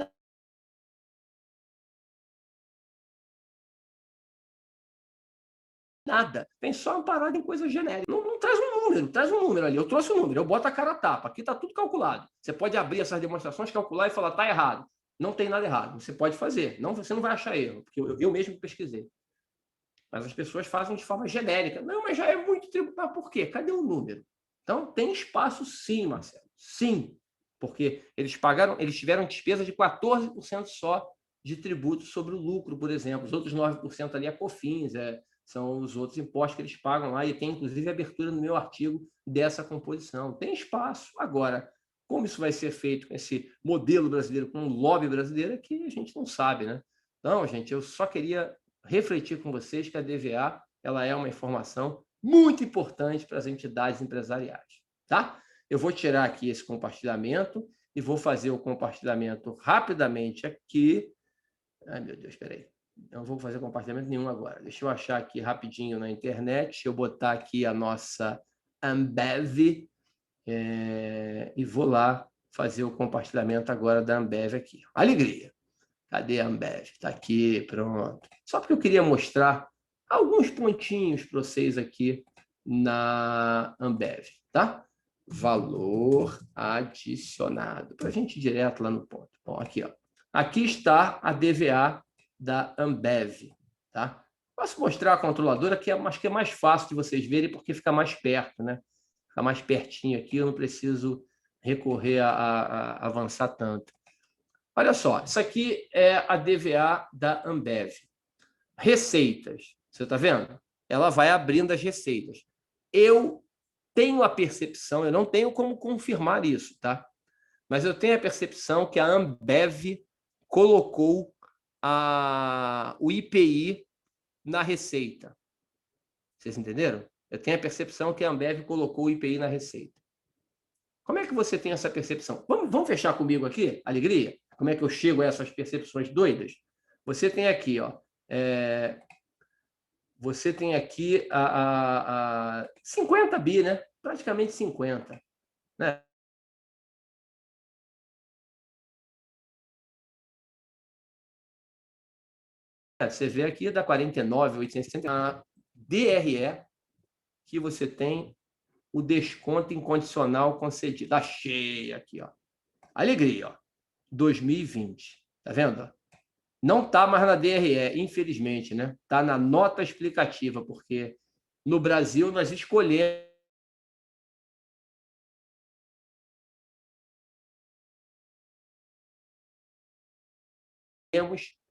nada. Vem só amparada em coisa genérica. Não traz um número ali. Eu trouxe um número, eu boto a cara a tapa. Aqui está tudo calculado. Você pode abrir essas demonstrações, calcular e falar, está errado. Não tem nada errado. Você pode fazer. Não, você não vai achar erro, porque eu mesmo pesquisei. Mas as pessoas fazem de forma genérica. Não, mas já é muito tributário. Por quê? Cadê o número? Então, tem espaço sim, Marcelo. Sim. Porque eles tiveram despesa de 14% só de tributo sobre o lucro, por exemplo. Os outros 9% ali é COFINS, são os outros impostos que eles pagam lá, e tem, inclusive, abertura no meu artigo dessa composição. Tem espaço. Agora, como isso vai ser feito com esse modelo brasileiro, com um lobby brasileiro, é que a gente não sabe, né? Então, gente, eu só queria refletir com vocês que a DVA ela é uma informação muito importante para as entidades empresariais, tá? Eu vou tirar aqui esse compartilhamento e vou fazer o compartilhamento rapidamente aqui. Ai, meu Deus, espera aí. Não vou fazer compartilhamento nenhum agora. Deixa eu achar aqui rapidinho na internet. Deixa eu botar aqui a nossa Ambev e vou lá fazer o compartilhamento agora da Ambev aqui. Alegria! Cadê a Ambev? Está aqui, pronto. Só porque eu queria mostrar alguns pontinhos para vocês aqui na Ambev, tá? Valor adicionado. Para a gente ir direto lá no ponto. Bom, aqui, ó. Aqui está a DVA da Ambev, tá? Posso mostrar a controladora, que é mais fácil de vocês verem, porque fica mais perto, né? Fica mais pertinho aqui, eu não preciso recorrer a avançar tanto. Olha só, isso aqui é a DVA da Ambev. Receitas, você está vendo? Ela vai abrindo as receitas. Eu tenho a percepção, eu não tenho como confirmar isso, tá? Mas eu tenho a percepção que a Ambev colocou o IPI na receita. Vocês entenderam? Eu tenho a percepção que a Ambev colocou o IPI na receita. Como é que você tem essa percepção? Vamos fechar comigo aqui, Alegria? Como é que eu chego a essas percepções doidas? Você tem aqui, ó, você tem aqui a 50 bi, né? Praticamente 50, né? Você vê aqui da 49.860 a DRE, que você tem o desconto incondicional concedido. Está cheia aqui, ó. Alegria, ó. 2020. Tá vendo? Não está mais na DRE, infelizmente, né? Está na nota explicativa, porque no Brasil nós escolhemos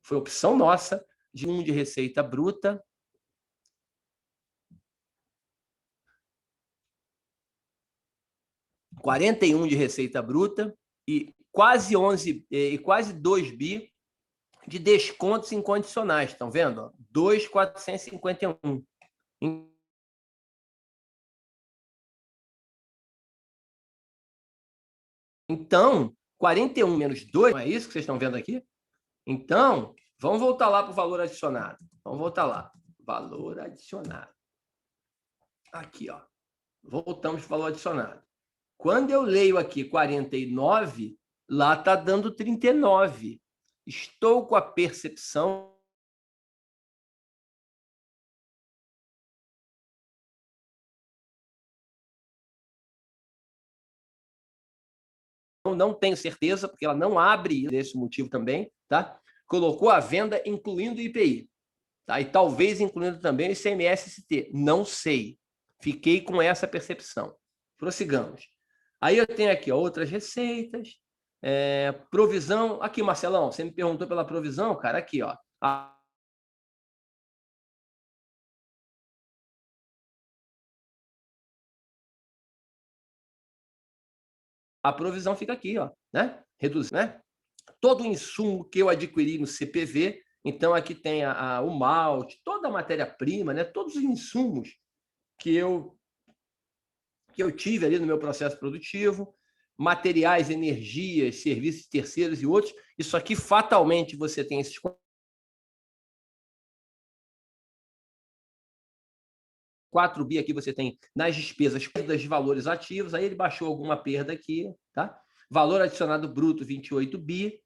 foi opção nossa de de receita bruta, 41 de receita bruta e quase 11 e quase 2 bi de descontos incondicionais, estão vendo? 2.451. Então, 41 menos 2, não é isso que vocês estão vendo aqui? Então, vamos voltar lá para o valor adicionado. Vamos voltar lá. Valor adicionado. Aqui, ó. Voltamos para o valor adicionado. Quando eu leio aqui 49, lá está dando 39. Estou com a percepção não tenho certeza, porque ela não abre desse motivo também, tá? Colocou a venda incluindo o IPI, tá? E talvez incluindo também o ICMS-ST, não sei. Fiquei com essa percepção. Prossigamos. Aí eu tenho aqui ó, outras receitas, provisão. Aqui, Marcelão, você me perguntou pela provisão, cara, aqui, ó. A provisão fica aqui, ó, né? Reduzir, né? Todo o insumo que eu adquiri no CPV, então aqui tem o malte, toda a matéria-prima, né? Todos os insumos que eu tive ali no meu processo produtivo, materiais, energias, serviços terceiros e outros. Isso aqui, fatalmente, você tem esses 4 bi aqui você tem nas despesas, perdas de valores ativos, aí ele baixou alguma perda aqui, tá? Valor adicionado bruto, 28 bi.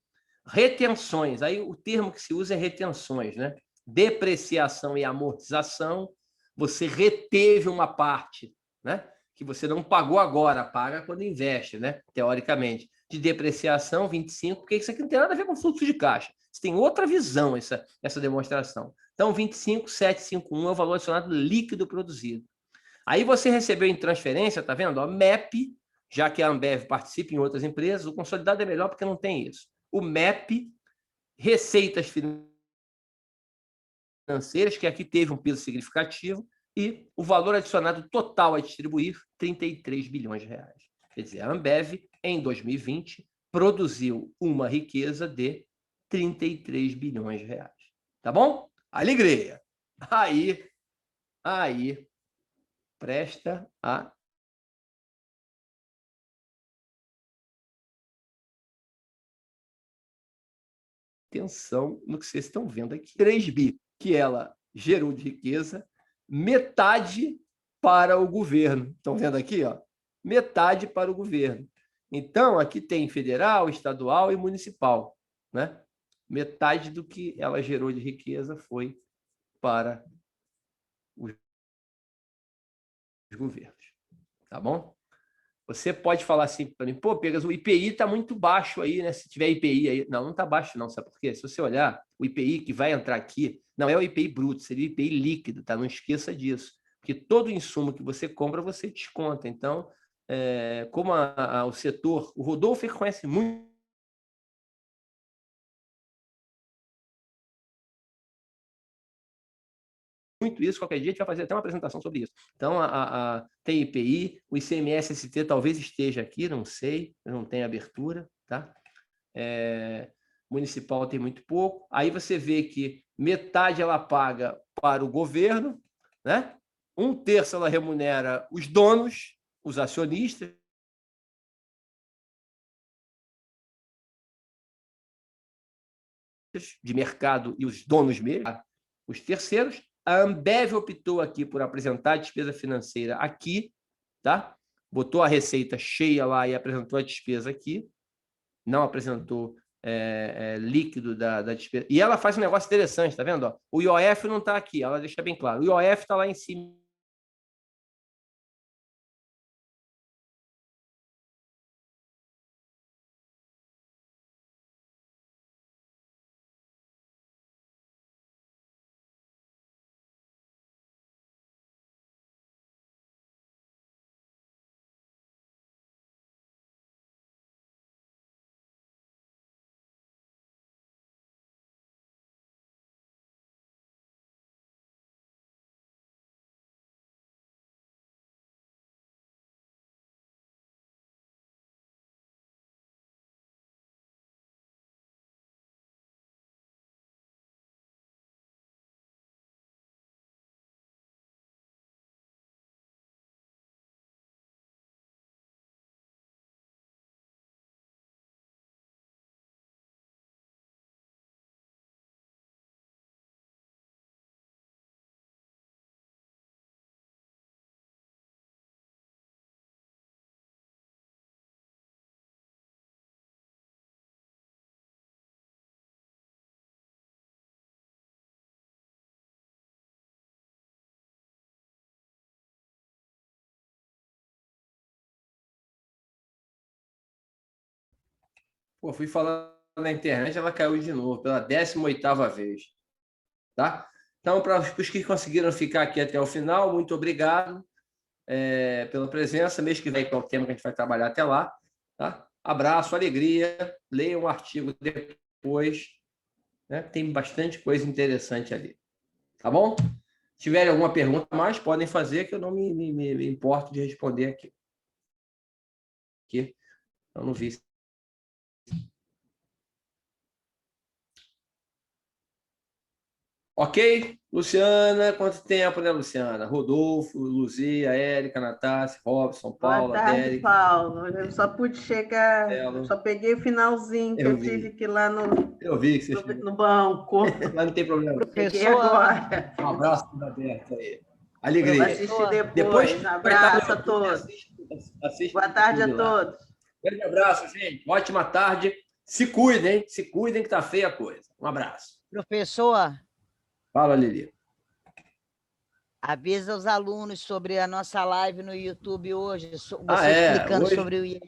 Retenções, aí o termo que se usa é retenções, né? Depreciação e amortização, você reteve uma parte, né? Que você não pagou agora, paga quando investe, né? Teoricamente. De depreciação, 25, porque isso aqui não tem nada a ver com fluxo de caixa. Você tem outra visão, essa demonstração. Então, 25,751 é o valor adicionado líquido produzido. Aí você recebeu em transferência, tá vendo? Ó, MEP, já que a Ambev participa em outras empresas, o consolidado é melhor porque não tem isso. O MEP, receitas financeiras, que aqui teve um peso significativo, e o valor adicionado total a distribuir, 33 bilhões de reais. Quer dizer, a Ambev, em 2020, produziu uma riqueza de 33 bilhões de reais. Tá bom? Alegria! Aí, presta atenção no que vocês estão vendo aqui. 3 bi que ela gerou de riqueza, metade para o governo. Estão vendo aqui? Ó? Metade para o governo. Então, aqui tem federal, estadual e municipal. Né? Metade do que ela gerou de riqueza foi para os governos. Tá bom? Você pode falar assim para mim, pô, Pegas, o IPI está muito baixo aí, né? Se tiver IPI aí. Não, não está baixo, não. Sabe por quê? Se você olhar, o IPI que vai entrar aqui não é o IPI bruto, seria o IPI líquido, tá? Não esqueça disso. Porque todo insumo que você compra, você desconta. Então, como o setor, o Rodolfo ele conhece muito isso, qualquer dia a gente vai fazer até uma apresentação sobre isso. Então, tem IPI, o ICMS-ST talvez esteja aqui, não sei, não tem abertura, tá? Municipal tem muito pouco. Aí você vê que metade ela paga para o governo, né? 1/3 ela remunera os donos, os acionistas de mercado e os donos mesmo, os terceiros. A Ambev optou aqui por apresentar a despesa financeira aqui, tá? Botou a receita cheia lá e apresentou a despesa aqui. Não apresentou líquido da despesa. E ela faz um negócio interessante, tá vendo? Ó, o IOF não está aqui, ela deixa bem claro. O IOF está lá em cima. Pô, fui falando na internet, ela caiu de novo, pela 18ª vez. Tá? Então, para os que conseguiram ficar aqui até o final, muito obrigado pela presença. Mês que vem, qual é o tema que a gente vai trabalhar até lá. Tá? Abraço, alegria. Leiam o artigo depois. Né? Tem bastante coisa interessante ali. Tá bom? Se tiverem alguma pergunta mais, podem fazer, que eu não me importo de responder aqui. Eu não vi. Ok? Luciana, quanto tempo, né, Luciana? Rodolfo, Luzia, Érica, Natácia, Robson, Boa Paula, tarde, Derek. Paulo. Eu só pude chegar, Marcelo. só peguei o finalzinho que Eu eu vi. tive que ir lá no, Eu vi que você no banco. Lá não tem problema. Peguei Professor, agora. Um abraço tudo aberto aí. Vou Alegria. assistir Depois, depois. vai estar Abraço no a YouTube, todos. assiste Boa no tarde a YouTube lá. todos. Grande abraço, gente. Ótima tarde. Se cuidem, hein? Se cuidem que tá feia a coisa. Um abraço. professor, Fala, Lili. avisa os alunos sobre a nossa live no YouTube hoje, você explicando Hoje, sobre o IE.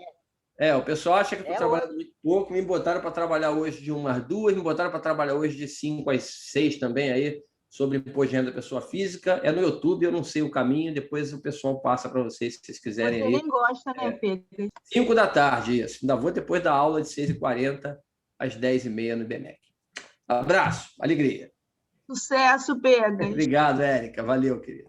o pessoal acha que eu estou É trabalhando muito pouco, me botaram para trabalhar hoje de 1 às 2, me botaram para trabalhar hoje de 5 às 6 também aí, sobre imposto de renda da pessoa física. É no YouTube, eu não sei o caminho, depois o pessoal passa para vocês, se vocês quiserem Você aí. nem gosta, né, Pedro? 5 da tarde, isso. Ainda vou depois da aula de 6h40 às 10h30 no IBMEC. Abraço, alegria. Sucesso, Pedro. Obrigado, Érica. Valeu, querida.